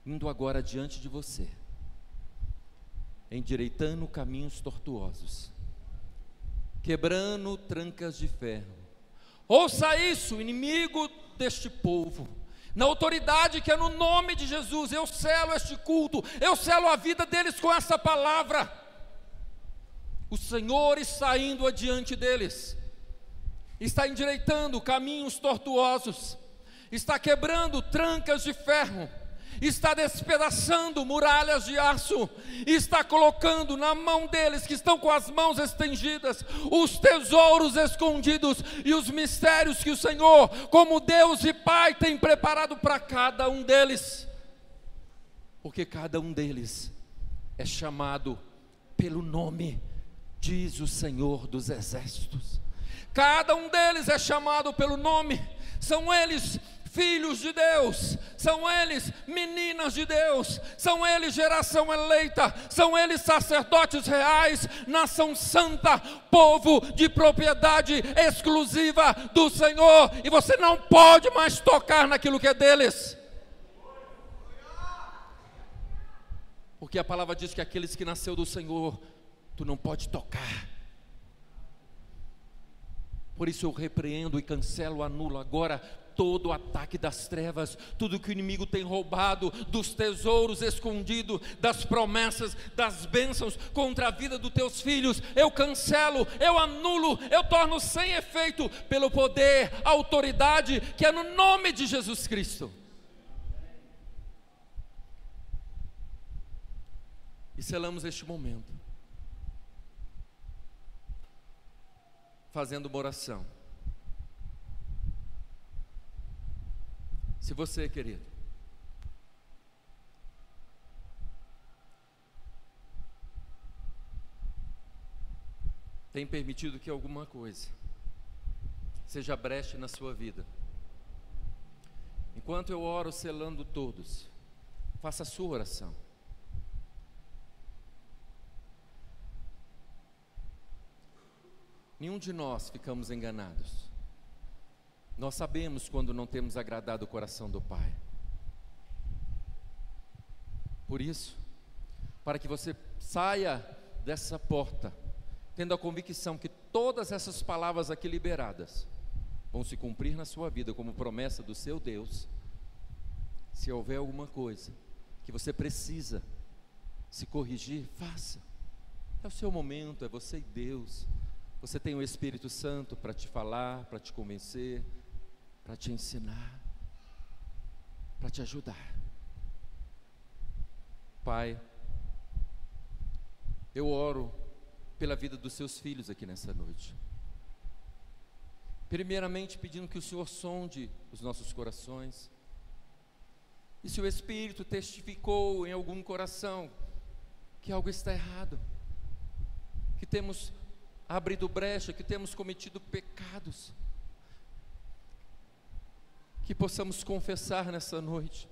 [SPEAKER 1] indo agora diante de você, endireitando caminhos tortuosos, quebrando trancas de ferro. Ouça isso, inimigo deste povo, na autoridade que é no nome de Jesus, eu selo este culto, eu selo a vida deles com essa palavra. O Senhor está indo adiante deles, está endireitando caminhos tortuosos, está quebrando trancas de ferro, está despedaçando muralhas de aço, está colocando na mão deles, que estão com as mãos estendidas, os tesouros escondidos e os mistérios que o Senhor, como Deus e Pai, tem preparado para cada um deles, porque cada um deles é chamado pelo nome, diz o Senhor dos Exércitos. Cada um deles é chamado pelo nome. São eles filhos de Deus, são eles meninas de Deus, são eles geração eleita, são eles sacerdotes reais, nação santa, povo de propriedade exclusiva do Senhor, e você não pode mais tocar naquilo que é deles. Porque a palavra diz que aqueles que nasceu do Senhor, tu não pode tocar. Por isso eu repreendo e cancelo, anulo agora todo o ataque das trevas, tudo que o inimigo tem roubado, dos tesouros escondidos, das promessas, das bênçãos contra a vida dos teus filhos, eu cancelo, eu anulo, eu torno sem efeito, pelo poder, autoridade, que é no nome de Jesus Cristo. E selamos este momento, fazendo uma oração. Se você, querido, tem permitido que alguma coisa seja brecha na sua vida, enquanto eu oro selando todos, faça a sua oração. Nenhum de nós ficamos enganados. Nós sabemos quando não temos agradado o coração do Pai. Por isso, para que você saia dessa porta, tendo a convicção que todas essas palavras aqui liberadas vão se cumprir na sua vida como promessa do seu Deus. Se houver alguma coisa que você precisa se corrigir, faça. É o seu momento, é você e Deus. Você tem o Espírito Santo para te falar, para te convencer, para te ensinar, para te ajudar. Pai, eu oro pela vida dos seus filhos aqui nessa noite. Primeiramente pedindo que o Senhor sonde os nossos corações. E se o Espírito testificou em algum coração que algo está errado, que temos abrido brecha, que temos cometido pecados, que possamos confessar nessa noite,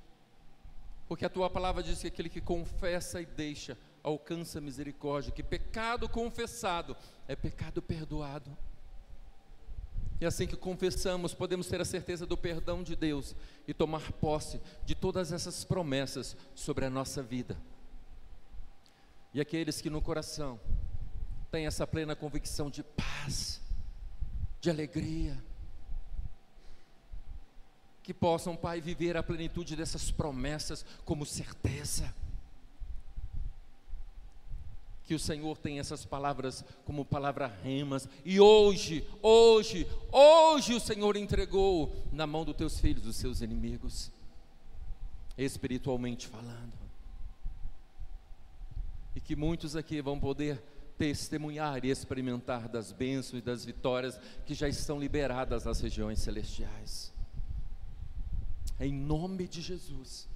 [SPEAKER 1] porque a tua palavra diz que aquele que confessa e deixa alcança misericórdia, que pecado confessado é pecado perdoado. E assim que confessamos, podemos ter a certeza do perdão de Deus e tomar posse de todas essas promessas sobre a nossa vida. E aqueles que no coração têm essa plena convicção de paz, de alegria, que possam, Pai, viver a plenitude dessas promessas como certeza. Que o Senhor tem essas palavras como palavras remas. E hoje o Senhor entregou na mão dos teus filhos, dos seus inimigos, espiritualmente falando. E que muitos aqui vão poder testemunhar e experimentar das bênçãos e das vitórias que já estão liberadas nas regiões celestiais. Em nome de Jesus.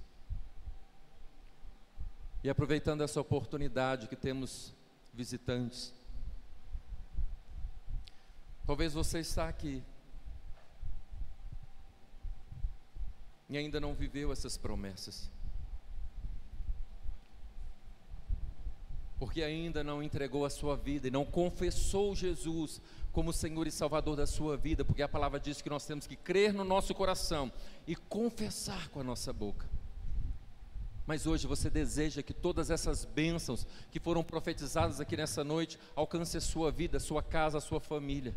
[SPEAKER 1] E aproveitando essa oportunidade que temos visitantes, talvez você está aqui e ainda não viveu essas promessas, porque ainda não entregou a sua vida e não confessou Jesus como Senhor e Salvador da sua vida, porque a palavra diz que nós temos que crer no nosso coração e confessar com a nossa boca. Mas hoje você deseja que todas essas bênçãos que foram profetizadas aqui nessa noite alcance a sua vida, a sua casa, a sua família,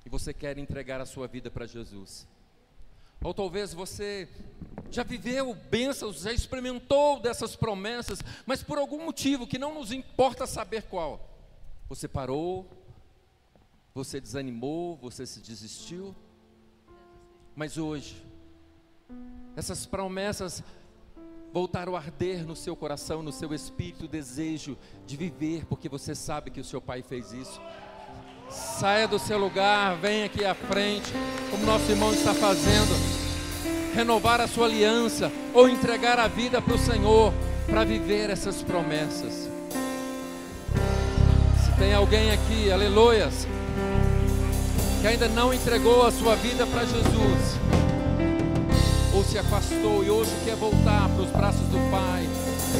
[SPEAKER 1] e você quer entregar a sua vida para Jesus. Ou talvez você já viveu bênçãos, já experimentou dessas promessas, mas por algum motivo que não nos importa saber qual, você parou, você desanimou, você se desistiu. Mas hoje essas promessas voltaram a arder no seu coração, no seu espírito, o desejo de viver, porque você sabe que o seu Pai fez isso. Saia do seu lugar, venha aqui à frente, como nosso irmão está fazendo, renovar a sua aliança, ou entregar a vida para o Senhor, para viver essas promessas. Se tem alguém aqui, aleluias, que ainda não entregou a sua vida para Jesus, ou se afastou e hoje quer voltar para os braços do Pai,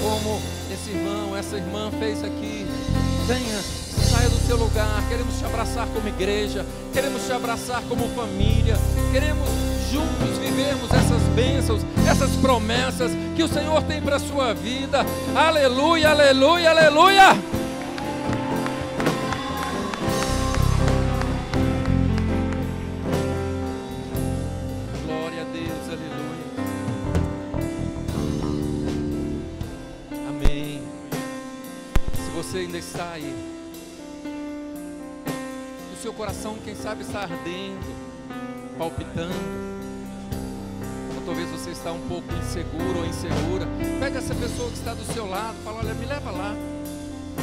[SPEAKER 1] como esse irmão, essa irmã fez aqui, venha, saia do seu lugar. Queremos te abraçar como igreja, queremos te abraçar como família, queremos juntos vivermos essas bênçãos, essas promessas que o Senhor tem para a sua vida. Aleluia, aleluia, aleluia. Glória a Deus, aleluia. Amém. Se você ainda está aí, o seu coração, quem sabe, está ardendo, palpitando, ou talvez você está um pouco inseguro ou insegura, pede a essa pessoa que está do seu lado, fala: olha, me leva lá.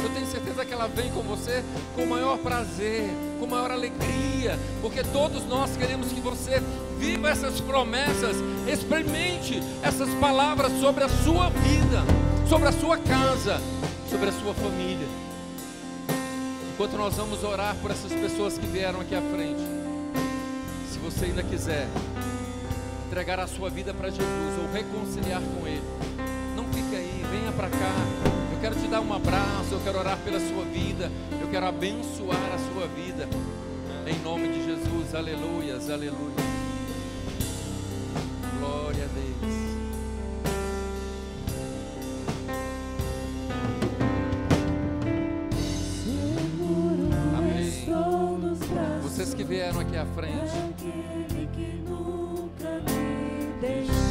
[SPEAKER 1] Eu tenho certeza que ela vem com você com o maior prazer, com maior alegria, porque todos nós queremos que você viva essas promessas, experimente essas palavras sobre a sua vida, sobre a sua casa, sobre a sua família. Enquanto nós vamos orar por essas pessoas que vieram aqui à frente, se você ainda quiser entregar a sua vida para Jesus ou reconciliar com Ele, não fique aí, venha para cá. Eu quero te dar um abraço, eu quero orar pela sua vida, eu quero abençoar a sua vida, em nome de Jesus. Aleluias, aleluia. Glória a Deus. Vocês que vieram aqui à frente,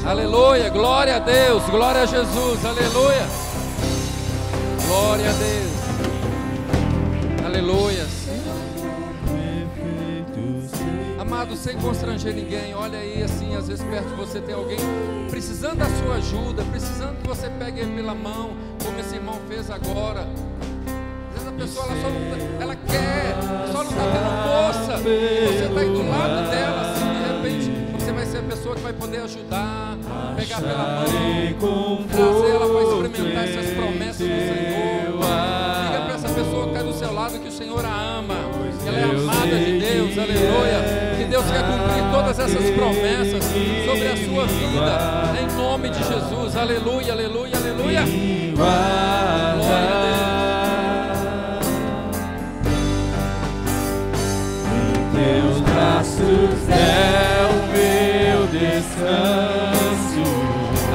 [SPEAKER 1] aleluia, glória a Deus, glória a Jesus, aleluia, glória a Deus, aleluia. Amado, sem constranger ninguém, olha aí assim, às vezes perto de você tem alguém precisando da sua ajuda, precisando que você pegue ele pela mão, como esse irmão fez agora. A pessoa ela só não, ela quer, só não está tendo força, e você está aí do lado dela, assim, de repente você vai ser a pessoa que vai poder ajudar, pegar pela mão, trazer ela para experimentar essas promessas do Senhor. Diga para essa pessoa que está do seu lado que o Senhor a ama, que ela é amada de Deus, aleluia, que Deus quer cumprir todas essas promessas sobre a sua vida, em nome de Jesus, aleluia, aleluia, aleluia. Glória a Deus.
[SPEAKER 2] Teus braços é o meu descanso.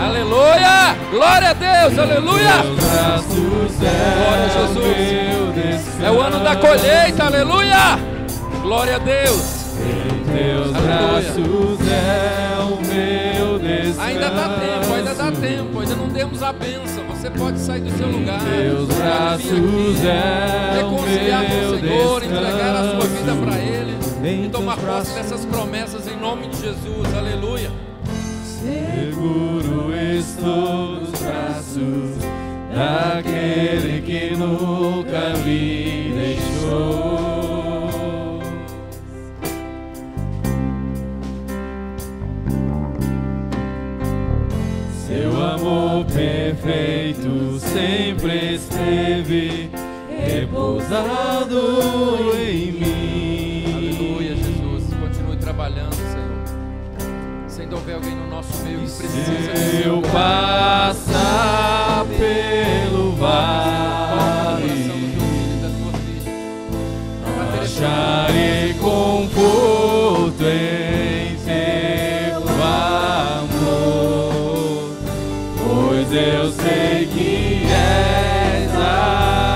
[SPEAKER 1] Aleluia! Glória a Deus! Aleluia!
[SPEAKER 2] Teus braços
[SPEAKER 1] Glória a Jesus!
[SPEAKER 2] o meu descanso.
[SPEAKER 1] É o ano da colheita, aleluia! Glória a Deus!
[SPEAKER 2] Em teus braços é o meu descanso.
[SPEAKER 1] Ainda dá tempo, ainda não demos a bênção. Você pode sair do seu lugar,
[SPEAKER 2] Teus braços é
[SPEAKER 1] reconciliar com o Senhor, entregar a sua vida para Ele
[SPEAKER 2] em
[SPEAKER 1] e tomar
[SPEAKER 2] teus
[SPEAKER 1] posse
[SPEAKER 2] braços.
[SPEAKER 1] dessas promessas em nome de Jesus, aleluia.
[SPEAKER 2] Seguro estou nos braços daquele que nunca me deixou. Seu amor perfeito sempre esteve repousado em mim.
[SPEAKER 1] Aleluia, Jesus. Continue trabalhando, Senhor. Se ainda houver alguém no nosso meio que precisa
[SPEAKER 2] Se eu passar pelo vale, acharei conforto em teu amor, pois eu sei que és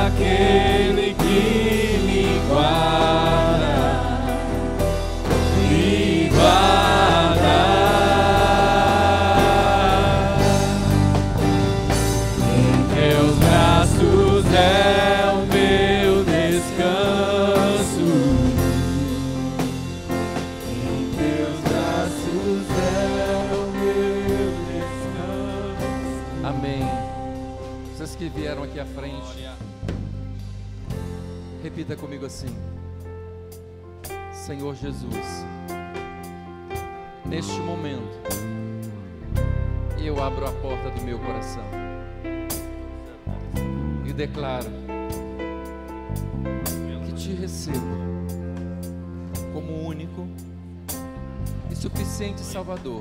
[SPEAKER 2] aquele que me guarda, me guarda. Em teus braços é o meu descanso. Em teus braços é o meu descanso.
[SPEAKER 1] Amém. Vocês que vieram aqui à frente, repita comigo assim: Senhor Jesus, neste momento eu abro a porta do meu coração e declaro que te recebo como o único e suficiente Salvador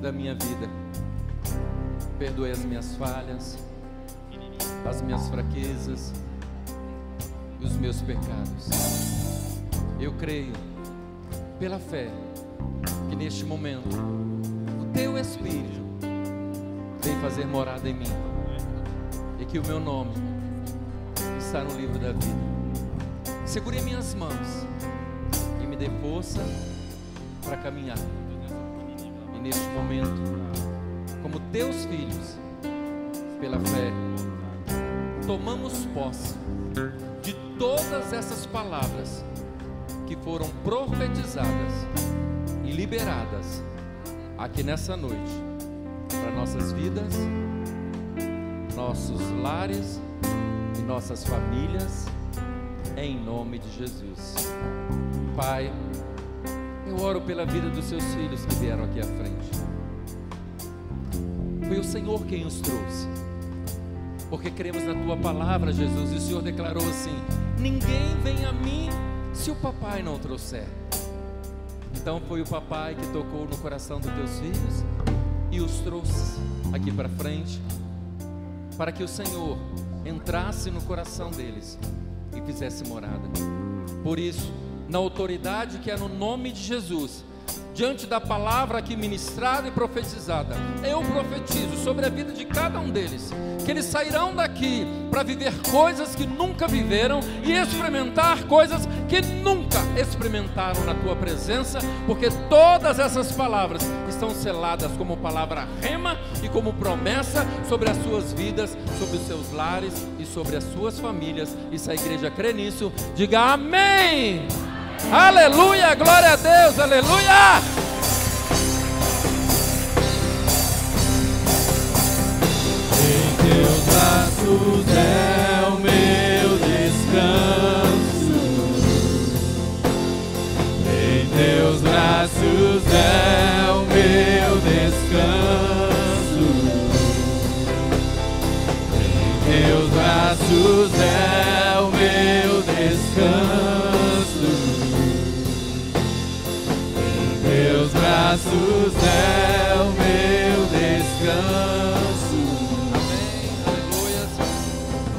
[SPEAKER 1] da minha vida. Perdoe as minhas falhas, as minhas fraquezas e os meus pecados. Eu creio, pela fé, que neste momento o teu Espírito vem fazer morada em mim, e que o meu nome está no livro da vida. Segure minhas mãos e me dê força para caminhar. E neste momento, como teus filhos, pela fé, tomamos posse de todas essas palavras que foram profetizadas e liberadas aqui nessa noite, para nossas vidas, nossos lares e nossas famílias, em nome de Jesus. Pai, eu oro pela vida dos seus filhos que vieram aqui à frente. Foi o Senhor quem os trouxe, porque cremos na tua palavra, Jesus, e o Senhor declarou assim: ninguém vem a mim se o papai não trouxer. Então foi o papai que tocou no coração dos teus filhos e os trouxe aqui para frente, para que o Senhor entrasse no coração deles e fizesse morada. Por isso, na autoridade que é no nome de Jesus, diante da palavra aqui ministrada e profetizada, eu profetizo sobre a vida de cada um deles, que eles sairão daqui para viver coisas que nunca viveram e experimentar coisas que nunca experimentaram na tua presença, porque todas essas palavras estão seladas como palavra rema e como promessa sobre as suas vidas, sobre os seus lares e sobre as suas famílias. E se a igreja crê nisso, diga amém. Aleluia, glória a Deus, aleluia.
[SPEAKER 2] Em teus braços é o meu descanso, em teus braços é o meu descanso, em teus braços é o meu descanso. Teus braços é o meu descanso.
[SPEAKER 1] Amém, aleluia.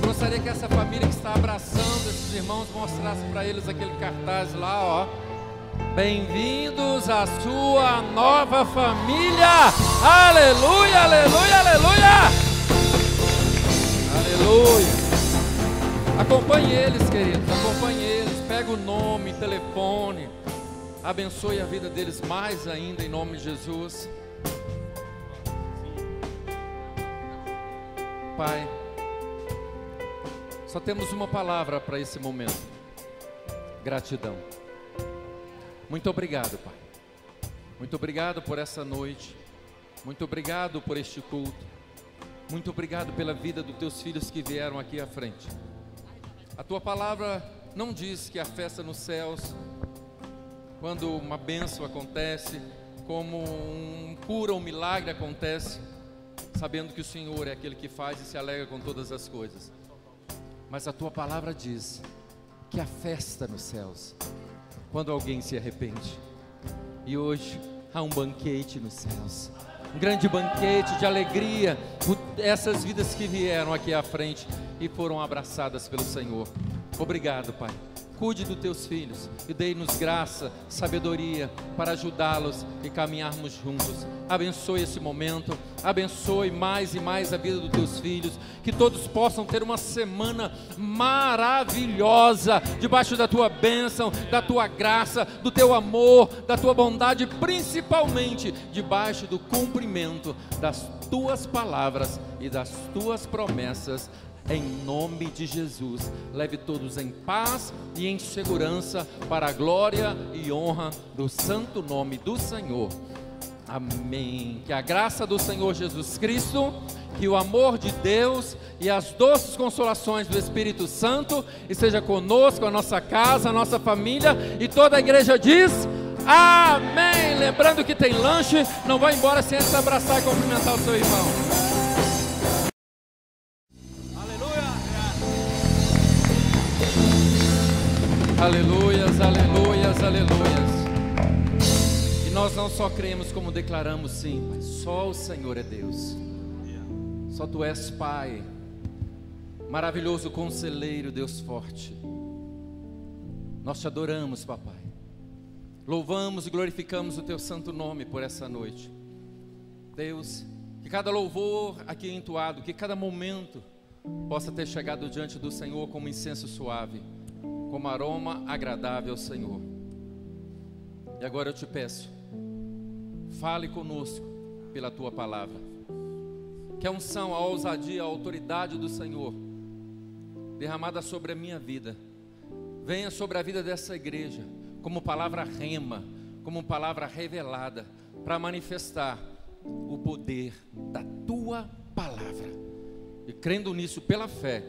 [SPEAKER 1] Eu gostaria que essa família que está abraçando esses irmãos mostrasse para eles aquele cartaz lá, ó. Bem-vindos à sua nova família. Aleluia, aleluia, aleluia. Aleluia. Acompanhe eles, queridos, acompanhe eles. Pega o nome, telefone. Abençoe a vida deles mais ainda, em nome de Jesus. Pai, só temos uma palavra para esse momento: gratidão. Muito obrigado, Pai. Muito obrigado por essa noite. Muito obrigado por este culto. Muito obrigado pela vida dos teus filhos que vieram aqui à frente. A tua palavra não diz que a festa nos céus, quando uma bênção acontece, como cura, um milagre acontece, sabendo que o Senhor é aquele que faz e se alegra com todas as coisas. Mas a tua palavra diz que a festa nos céus, quando alguém se arrepende. E hoje há um banquete nos céus, um grande banquete de alegria, por essas vidas que vieram aqui à frente e foram abraçadas pelo Senhor. Obrigado, Pai. Cuide dos teus filhos e dê-nos graça, sabedoria para ajudá-los e caminharmos juntos. Abençoe esse momento, abençoe mais e mais a vida dos teus filhos, que todos possam ter uma semana maravilhosa, debaixo da tua bênção, da tua graça, do teu amor, da tua bondade, principalmente debaixo do cumprimento das tuas palavras e das tuas promessas. Em nome de Jesus, leve todos em paz e em segurança para a glória e honra do santo nome do Senhor. Amém. Que a graça do Senhor Jesus Cristo, que o amor de Deus e as doces consolações do Espírito Santo esteja conosco, a nossa casa, a nossa família, e toda a igreja diz amém. Lembrando que tem lanche, não vai embora sem antes abraçar e cumprimentar o seu irmão. Aleluias, aleluias, aleluias. E nós não só cremos como declaramos, sim, mas só o Senhor é Deus. Só Tu és Pai, maravilhoso conselheiro, Deus forte. Nós Te adoramos, Papai. louvamos e glorificamos o Teu santo nome por essa noite. Deus, que cada louvor aqui entoado, que cada momento possa ter chegado diante do Senhor como incenso suave, como aroma agradável ao Senhor. E agora eu te peço, fale conosco pela Tua palavra. Que a unção, a ousadia, a autoridade do Senhor derramada sobre a minha vida venha sobre a vida dessa igreja como palavra rema, como palavra revelada, para manifestar o poder da Tua palavra. E crendo nisso pela fé,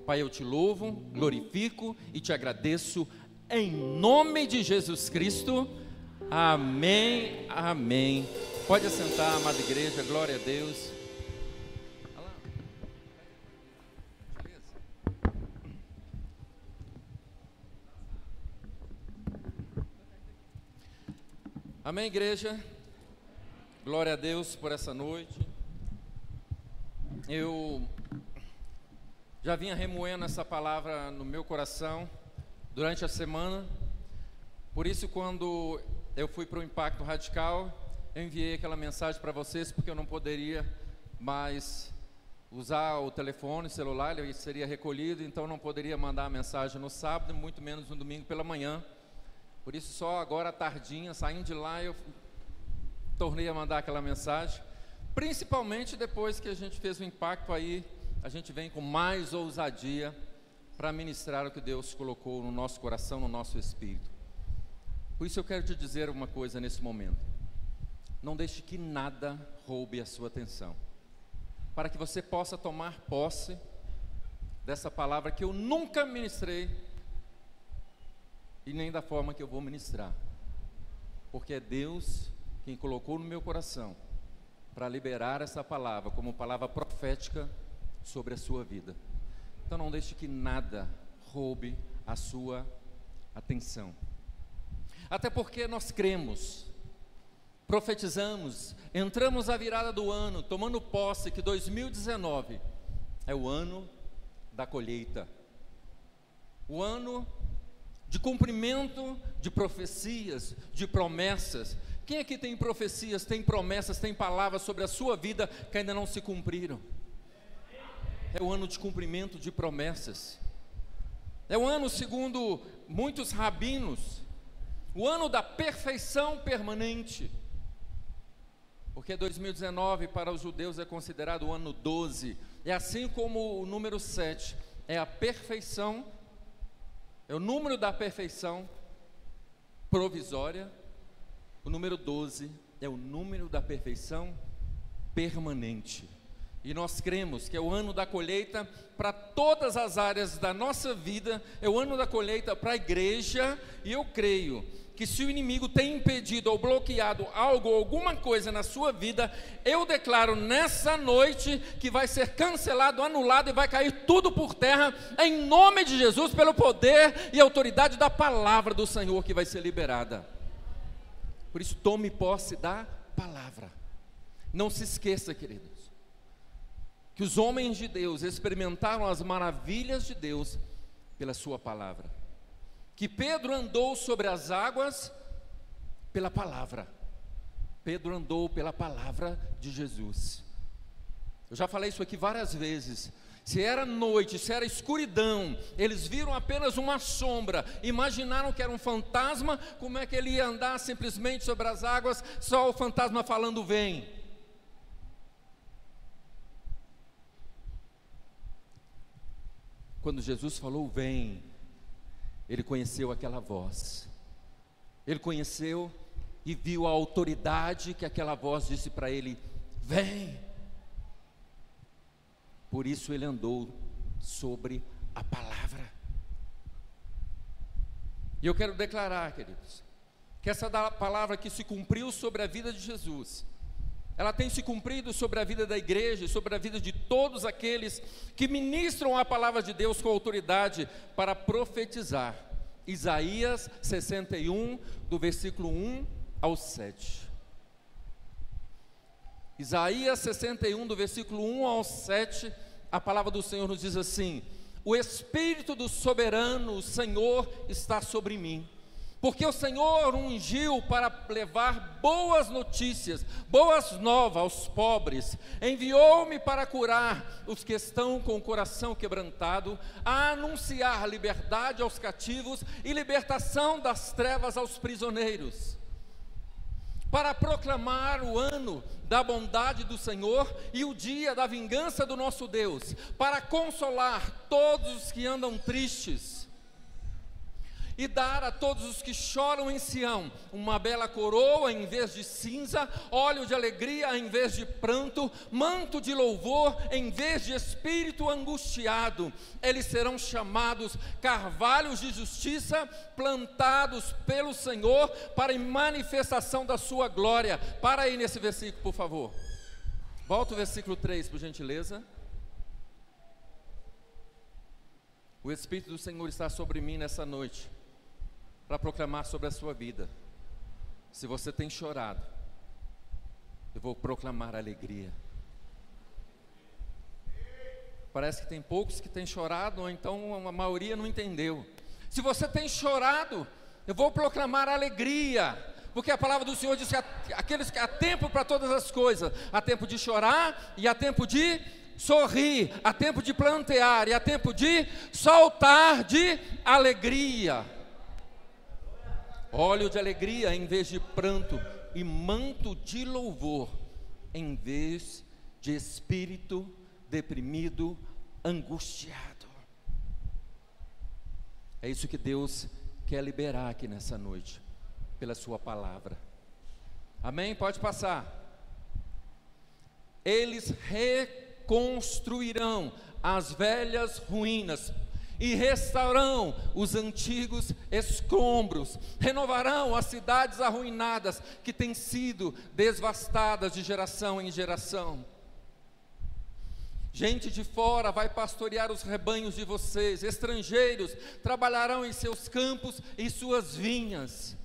[SPEAKER 1] Pai, eu te louvo, glorifico e te agradeço em nome de Jesus Cristo. Amém, amém. Pode assentar, amada igreja, glória a Deus. Amém, igreja. Glória a Deus por essa noite. Eu já vinha remoendo essa palavra no meu coração durante a semana. Por isso, quando eu fui para o Impacto Radical, eu enviei aquela mensagem para vocês, porque eu não poderia mais usar o telefone, o celular, ele seria recolhido, então não poderia mandar a mensagem no sábado, muito menos no domingo pela manhã. Por isso, só agora à tardinha, saindo de lá, eu tornei a mandar aquela mensagem. Principalmente depois que a gente fez o impacto, aí a gente vem com mais ousadia para ministrar o que Deus colocou no nosso coração, no nosso espírito. Por isso eu quero te dizer uma coisa nesse momento. Não deixe que nada roube a sua atenção, para que você possa tomar posse dessa palavra que eu nunca ministrei, e nem da forma que eu vou ministrar, porque é Deus quem colocou no meu coração para liberar essa palavra como palavra profética sobre a sua vida. Então não deixe que nada roube a sua atenção, até porque nós cremos, profetizamos, entramos à virada do ano, tomando posse que 2019 é o ano da colheita, o ano de cumprimento de profecias, de promessas. Quem aqui tem profecias, tem promessas, tem palavras sobre a sua vida que ainda não se cumpriram? É o ano de cumprimento de promessas. É o ano, segundo muitos rabinos, o ano da perfeição permanente. Porque 2019 para os judeus é considerado o ano 12. É assim como o número 7 é a perfeição, é o número da perfeição provisória. O número 12 é o número da perfeição permanente. E nós cremos que é o ano da colheita para todas as áreas da nossa vida, é o ano da colheita para a igreja. E eu creio que se o inimigo tem impedido ou bloqueado algo, alguma coisa na sua vida, eu declaro nessa noite que vai ser cancelado, anulado e vai cair tudo por terra, em nome de Jesus, pelo poder e autoridade da palavra do Senhor que vai ser liberada. Por isso, tome posse da palavra. Não se esqueça, queridos, que os homens de Deus experimentaram as maravilhas de Deus pela sua palavra. Que Pedro andou sobre as águas pela palavra. Pedro andou pela palavra de Jesus. Eu já falei isso aqui várias vezes. Se era noite, se era escuridão, eles viram apenas uma sombra, imaginaram que era um fantasma. Como é que ele ia andar simplesmente sobre as águas, só o fantasma falando vem? Quando Jesus falou vem, ele conheceu aquela voz, ele conheceu e viu a autoridade que aquela voz disse para ele: vem. Por isso ele andou sobre a palavra. E eu quero declarar, queridos, que essa palavra que se cumpriu sobre a vida de Jesus, ela tem se cumprido sobre a vida da igreja, sobre a vida de todos aqueles que ministram a palavra de Deus com autoridade para profetizar. Isaías 61, do versículo 1 ao 7. Isaías 61, do versículo 1 ao 7, a palavra do Senhor nos diz assim: o Espírito do soberano, o Senhor, está sobre mim, Porque o Senhor ungiu para levar boas notícias, boas novas aos pobres. Enviou-me para curar os que estão com o coração quebrantado, a anunciar liberdade aos cativos e libertação das trevas aos prisioneiros, para proclamar o ano da bondade do Senhor e o dia da vingança do nosso Deus, para consolar todos os que andam tristes, e dar a todos os que choram em Sião uma bela coroa em vez de cinza, óleo de alegria em vez de pranto, manto de louvor em vez de espírito angustiado. Eles serão chamados carvalhos de justiça, plantados pelo Senhor para em manifestação da sua glória. Para aí nesse versículo, por favor. Volta o versículo 3, por gentileza. O Espírito do Senhor está sobre mim nessa noite, para proclamar sobre a sua vida. Se você tem chorado, eu vou proclamar alegria. Parece que tem poucos que têm chorado, ou então a maioria não entendeu. Se você tem chorado, eu vou proclamar alegria, porque a palavra do Senhor diz que há tempo para todas as coisas, há tempo de chorar e há tempo de sorrir, há tempo de plantear e há tempo de soltar de alegria. Óleo de alegria em vez de pranto, e manto de louvor em vez de espírito deprimido, angustiado. É isso que Deus quer liberar aqui nessa noite, pela sua palavra. Amém? Pode passar. Eles reconstruirão as velhas ruínas e restaurarão os antigos escombros, renovarão as cidades arruinadas que têm sido devastadas de geração em geração. Gente de fora vai pastorear os rebanhos de vocês, estrangeiros trabalharão em seus campos e suas vinhas.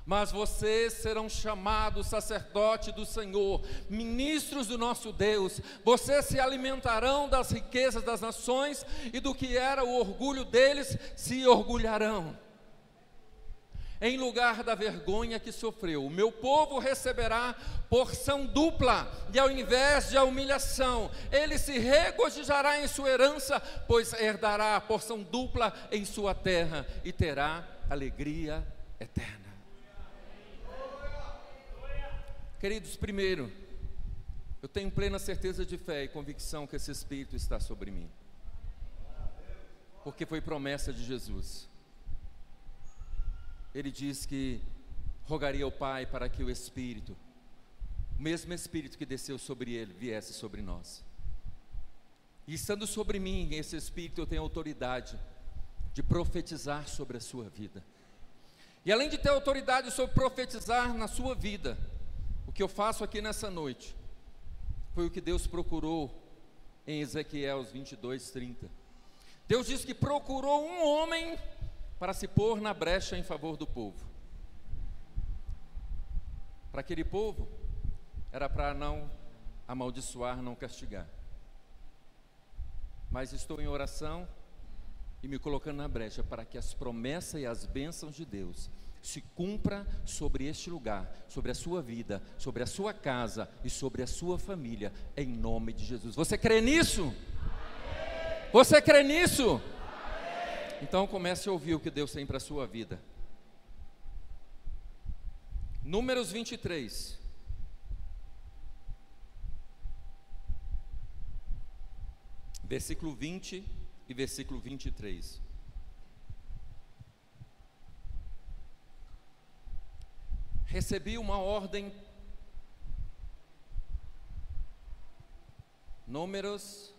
[SPEAKER 1] Mas vocês serão chamados sacerdote do Senhor, ministros do nosso Deus. Vocês se alimentarão das riquezas das nações, e do que era o orgulho deles se orgulharão. Em lugar da vergonha que sofreu, o meu povo receberá porção dupla, e ao invés de a humilhação, ele se regozijará em sua herança, pois herdará a porção dupla em sua terra e terá alegria eterna. Queridos, primeiro, eu tenho plena certeza de fé e convicção que esse Espírito está sobre mim, porque foi promessa de Jesus. Ele diz que rogaria ao Pai para que o Espírito, o mesmo Espírito que desceu sobre ele, viesse sobre nós. E estando sobre mim esse Espírito, eu tenho autoridade de profetizar sobre a sua vida. E além de ter autoridade sobre profetizar na sua vida, o que eu faço aqui nessa noite foi o que Deus procurou em Ezequiel 22:30. Deus diz que procurou um homem para se pôr na brecha em favor do povo. Para aquele povo era para não amaldiçoar, não castigar. Mas estou em oração e me colocando na brecha para que as promessas e as bênçãos de Deus se cumpra sobre este lugar, sobre a sua vida, sobre a sua casa e sobre a sua família, em nome de Jesus. Você crê nisso? Amém. Você crê nisso? Amém. Então comece a ouvir o que Deus tem para a sua vida. Números 23. Versículo 20 e versículo 23. Recebi uma ordem, Números,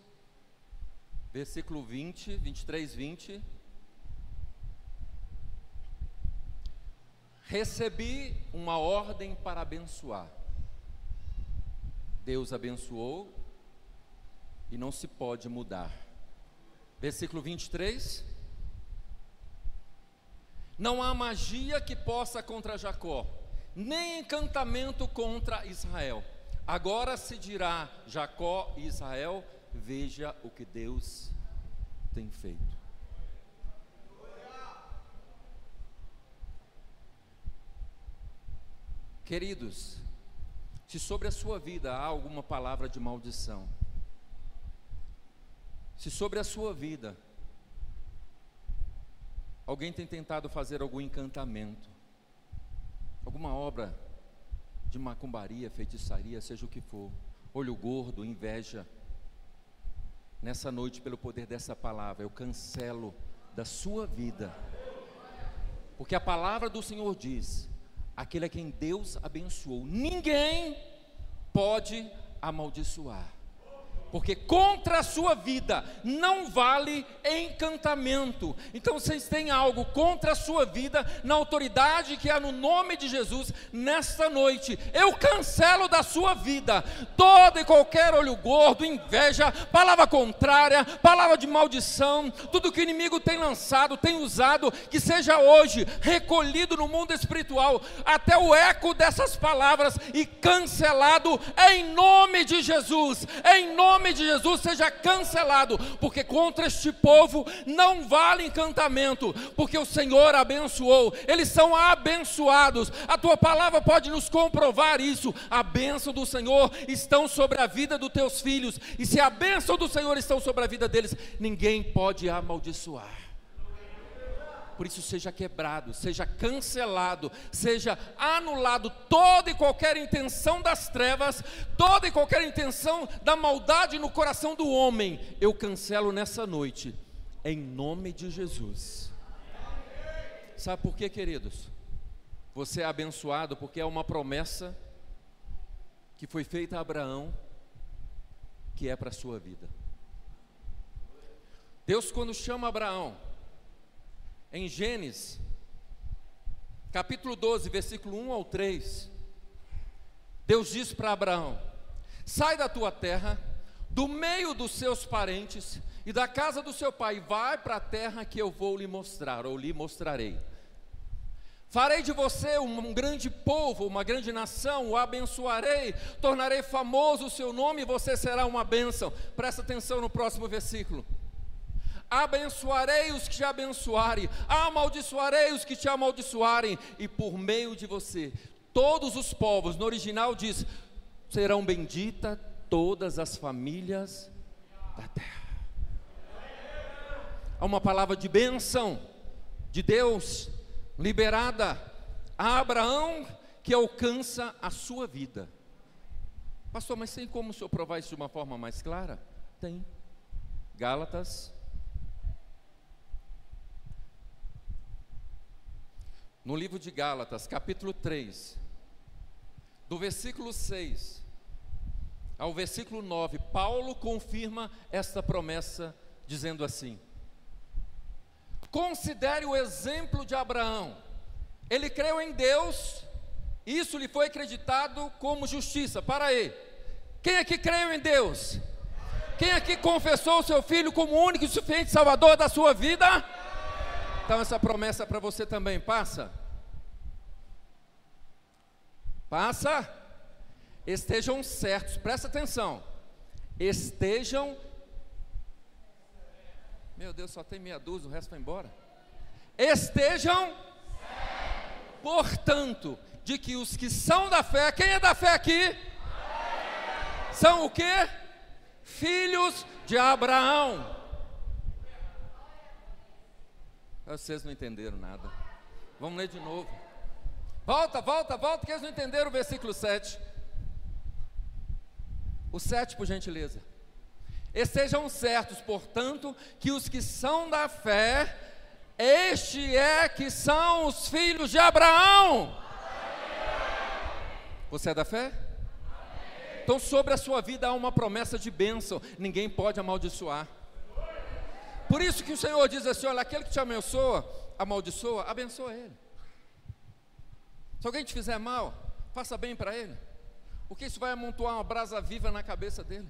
[SPEAKER 1] versículo 20, 23, 20. Recebi uma ordem para abençoar. Deus abençoou e não se pode mudar. Versículo 23. Não há magia que possa contra Jacó, nem encantamento contra Israel. Agora se dirá Jacó e Israel: veja o que Deus tem feito. Queridos, se sobre a sua vida há alguma palavra de maldição, se sobre a sua vida alguém tem tentado fazer algum encantamento, alguma obra de macumbaria, feitiçaria, seja o que for, olho gordo, inveja, nessa noite, pelo poder dessa palavra, eu cancelo da sua vida, porque a palavra do Senhor diz: aquele a quem Deus abençoou, ninguém pode amaldiçoar, porque contra a sua vida não vale encantamento. Então vocês têm algo contra a sua vida, na autoridade que há no nome de Jesus, nesta noite, eu cancelo da sua vida todo e qualquer olho gordo, inveja, palavra contrária, palavra de maldição, tudo que o inimigo tem lançado, tem usado, que seja hoje recolhido no mundo espiritual, até o eco dessas palavras, e cancelado em nome de Jesus, em nome de Jesus, seja cancelado, porque contra este povo não vale encantamento, porque o Senhor abençoou, eles são abençoados, a tua palavra pode nos comprovar isso. A bênção do Senhor estão sobre a vida dos teus filhos, e se a bênção do Senhor estão sobre a vida deles, ninguém pode amaldiçoar. Por isso, seja quebrado, seja cancelado, seja anulado toda e qualquer intenção das trevas, toda e qualquer intenção da maldade no coração do homem. Eu cancelo nessa noite, em nome de Jesus. Sabe por quê, queridos? Você é abençoado porque é uma promessa que foi feita a Abraão, que é para a sua vida. Deus, quando chama Abraão, em Gênesis, capítulo 12, versículo 1 ao 3, Deus diz para Abraão: sai da tua terra, do meio dos seus parentes e da casa do seu pai, vai para a terra que eu vou lhe mostrar, ou lhe mostrarei. Farei de você um grande povo, uma grande nação, o abençoarei, tornarei famoso o seu nome e você será uma bênção. Presta atenção no próximo versículo: abençoarei os que te abençoarem, amaldiçoarei os que te amaldiçoarem, e por meio de você todos os povos, no original diz, serão benditas todas as famílias da terra. Há uma palavra de bênção de Deus liberada a Abraão, que alcança a sua vida. Pastor, mas tem como o senhor provar isso de uma forma mais clara? Tem. Gálatas, no livro de Gálatas, capítulo 3, do versículo 6 ao versículo 9, Paulo confirma esta promessa, dizendo assim: considere o exemplo de Abraão. Ele creu em Deus, isso lhe foi acreditado como justiça para ele. Quem aqui creu em Deus? Quem aqui confessou o seu filho como único e suficiente salvador da sua vida? Então essa promessa para você também passa? Passa? Estejam certos, presta atenção. Estejam. Meu Deus, só tem meia dúzia, o resto vai embora. Estejam, portanto, de que os que são da fé, quem é da fé aqui? São o quê? Filhos de Abraão. Vocês não entenderam nada. Vamos ler de novo. Volta, que eles não entenderam o versículo 7. O 7, por gentileza. Estejam certos, portanto, que os que são da fé, este é que são os filhos de Abraão. Você é da fé? Então sobre a sua vida há uma promessa de bênção, ninguém pode amaldiçoar. Por isso que o Senhor diz assim: olha, aquele que te abençoa, abençoa ele. Se alguém te fizer mal, faça bem para ele, porque isso vai amontoar uma brasa viva na cabeça dele.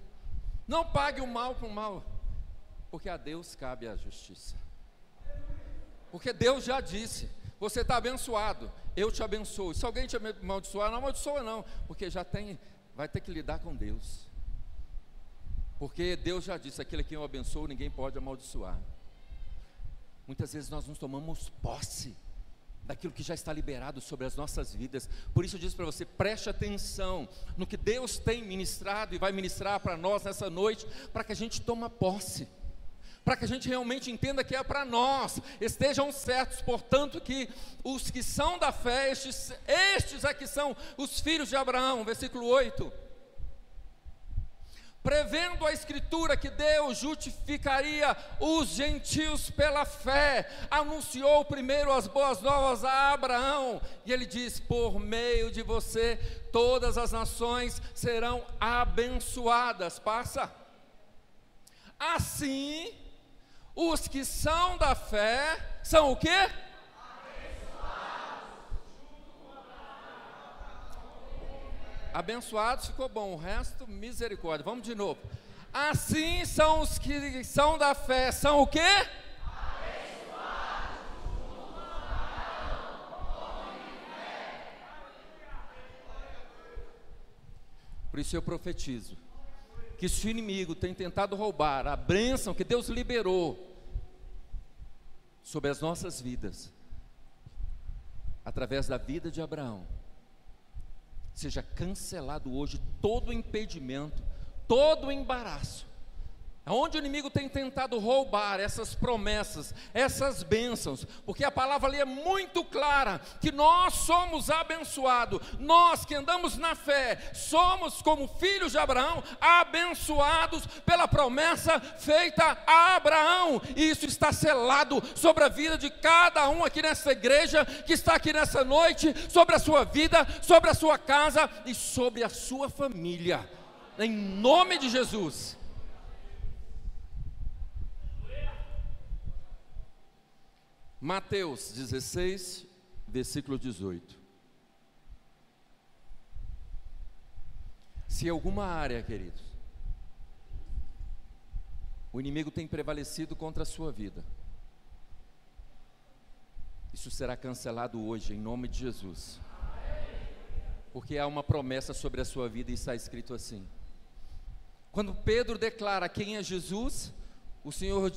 [SPEAKER 1] Não pague o mal com o mal, porque a Deus cabe a justiça. Porque Deus já disse: você está abençoado, eu te abençoo. Se alguém te amaldiçoar, não amaldiçoa não, porque vai ter que lidar com Deus. Porque Deus já disse: aquele a quem eu abençoo, ninguém pode amaldiçoar. Muitas vezes nós não tomamos posse daquilo que já está liberado sobre as nossas vidas. Por isso eu disse para você, preste atenção no que Deus tem ministrado e vai ministrar para nós nessa noite, para que a gente tome posse, para que a gente realmente entenda que é para nós. Estejam certos, portanto, que os que são da fé, estes aqui são os filhos de Abraão, versículo 8. Prevendo a Escritura que Deus justificaria os gentios pela fé, anunciou primeiro as boas novas a Abraão, e ele diz: por meio de você, todas as nações serão abençoadas. Passa. Assim, os que são da fé, são o quê? Abençoados ficou bom, o resto misericórdia. Vamos de novo. Assim são os que são da fé, são o quê? Abençoados. Por isso eu profetizo que se o inimigo tem tentado roubar a bênção que Deus liberou sobre as nossas vidas, através da vida de Abraão, seja cancelado hoje todo impedimento, todo embaraço, aonde o inimigo tem tentado roubar essas promessas, essas bênçãos, porque a palavra ali é muito clara, que nós somos abençoados, nós que andamos na fé, somos como filhos de Abraão, abençoados pela promessa feita a Abraão, e isso está selado sobre a vida de cada um aqui nessa igreja, que está aqui nessa noite, sobre a sua vida, sobre a sua casa e sobre a sua família, em nome de Jesus. Mateus 16, versículo 18. Se alguma área, queridos, o inimigo tem prevalecido contra a sua vida, isso será cancelado hoje, em nome de Jesus. Porque há uma promessa sobre a sua vida e está escrito assim. Quando Pedro declara quem é Jesus, o Senhor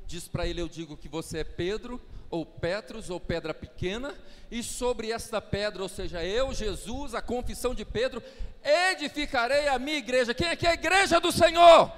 [SPEAKER 1] diz para ele: eu digo que você é Pedro, ou Petros, ou pedra pequena, e sobre esta pedra, ou seja, eu, Jesus, a confissão de Pedro, edificarei a minha igreja. Quem é que é a igreja do Senhor?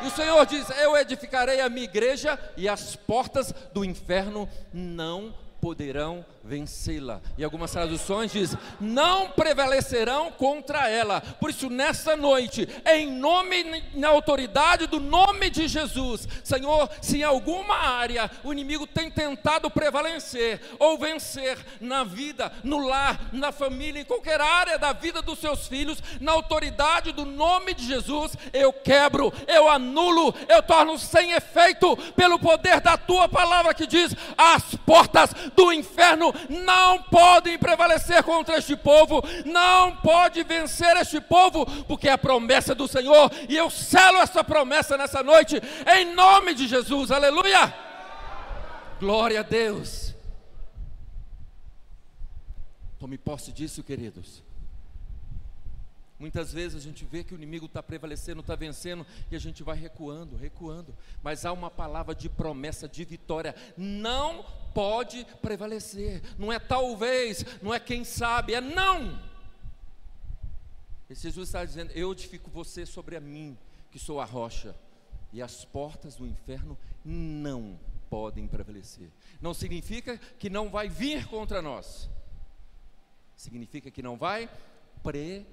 [SPEAKER 1] E o Senhor diz: eu edificarei a minha igreja, e as portas do inferno não poderão vencê-la. E algumas traduções diz: não prevalecerão contra ela. Por isso, nesta noite, em nome, na autoridade do nome de Jesus, Senhor, se em alguma área o inimigo tem tentado prevalecer ou vencer na vida, no lar, na família, em qualquer área da vida dos seus filhos, na autoridade do nome de Jesus, eu quebro, eu anulo, eu torno sem efeito, pelo poder da tua palavra que diz: as portas do inferno não podem prevalecer contra este povo, não pode vencer este povo, porque é a promessa do Senhor, e eu selo essa promessa nessa noite, em nome de Jesus, aleluia, glória a Deus. Tome posse disso, queridos. Muitas vezes a gente vê que o inimigo está prevalecendo, está vencendo, e a gente vai recuando, mas há uma palavra de promessa, de vitória: não pode prevalecer, não é talvez, não é quem sabe, é não. Esse Jesus está dizendo: eu edifico você sobre a mim, que sou a rocha, e as portas do inferno não podem prevalecer. Não significa que não vai vir contra nós, significa que não vai prevalecer.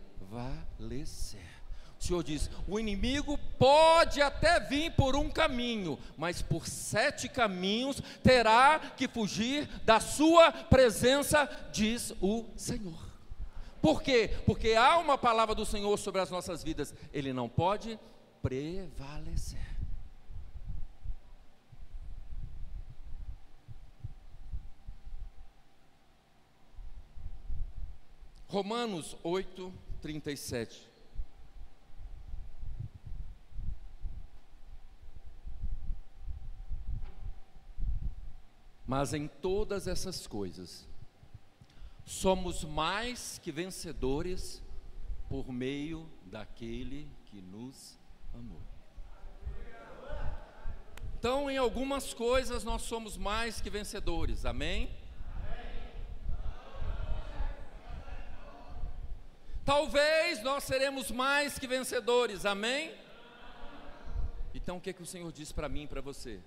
[SPEAKER 1] O Senhor diz: o inimigo pode até vir por um caminho, mas por 7 caminhos terá que fugir da sua presença, diz o Senhor. Por quê? Porque há uma palavra do Senhor sobre as nossas vidas: ele não pode prevalecer. Romanos 8:37. Mas em todas essas coisas somos mais que vencedores por meio daquele que nos amou. Então, em algumas coisas nós somos mais que vencedores, amém? talvez nós seremos mais que vencedores, amém? Então o que o Senhor diz para mim e para você?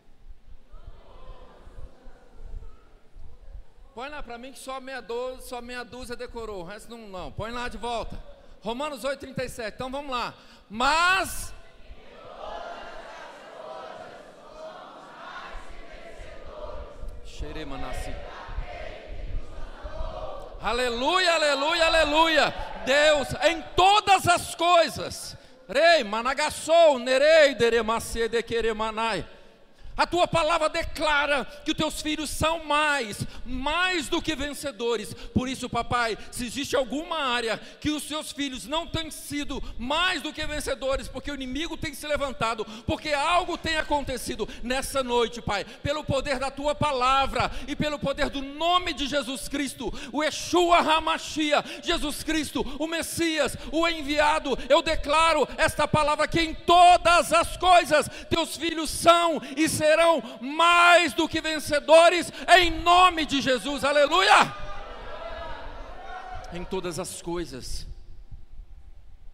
[SPEAKER 1] Põe lá para mim que só meia dúzia decorou, o resto não, põe lá de volta. Romanos 8,37, então vamos lá. Mas aleluia, aleluia, aleluia. Deus em todas as coisas. Rei, managassou, nerei, deremacê, dequeremanai. A tua palavra declara que os teus filhos são mais do que vencedores. Por isso, papai, se existe alguma área que os seus filhos não têm sido mais do que vencedores, porque o inimigo tem se levantado, porque algo tem acontecido nessa noite, pai, pelo poder da tua palavra e pelo poder do nome de Jesus Cristo, o Yeshua HaMashiach, Jesus Cristo, o Messias, o enviado, eu declaro esta palavra que em todas as coisas teus filhos são e serão mais do que vencedores, em nome de Jesus, aleluia! Em todas as coisas.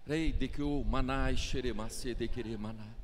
[SPEAKER 1] Rei de que o manai xeremacê de querer manai.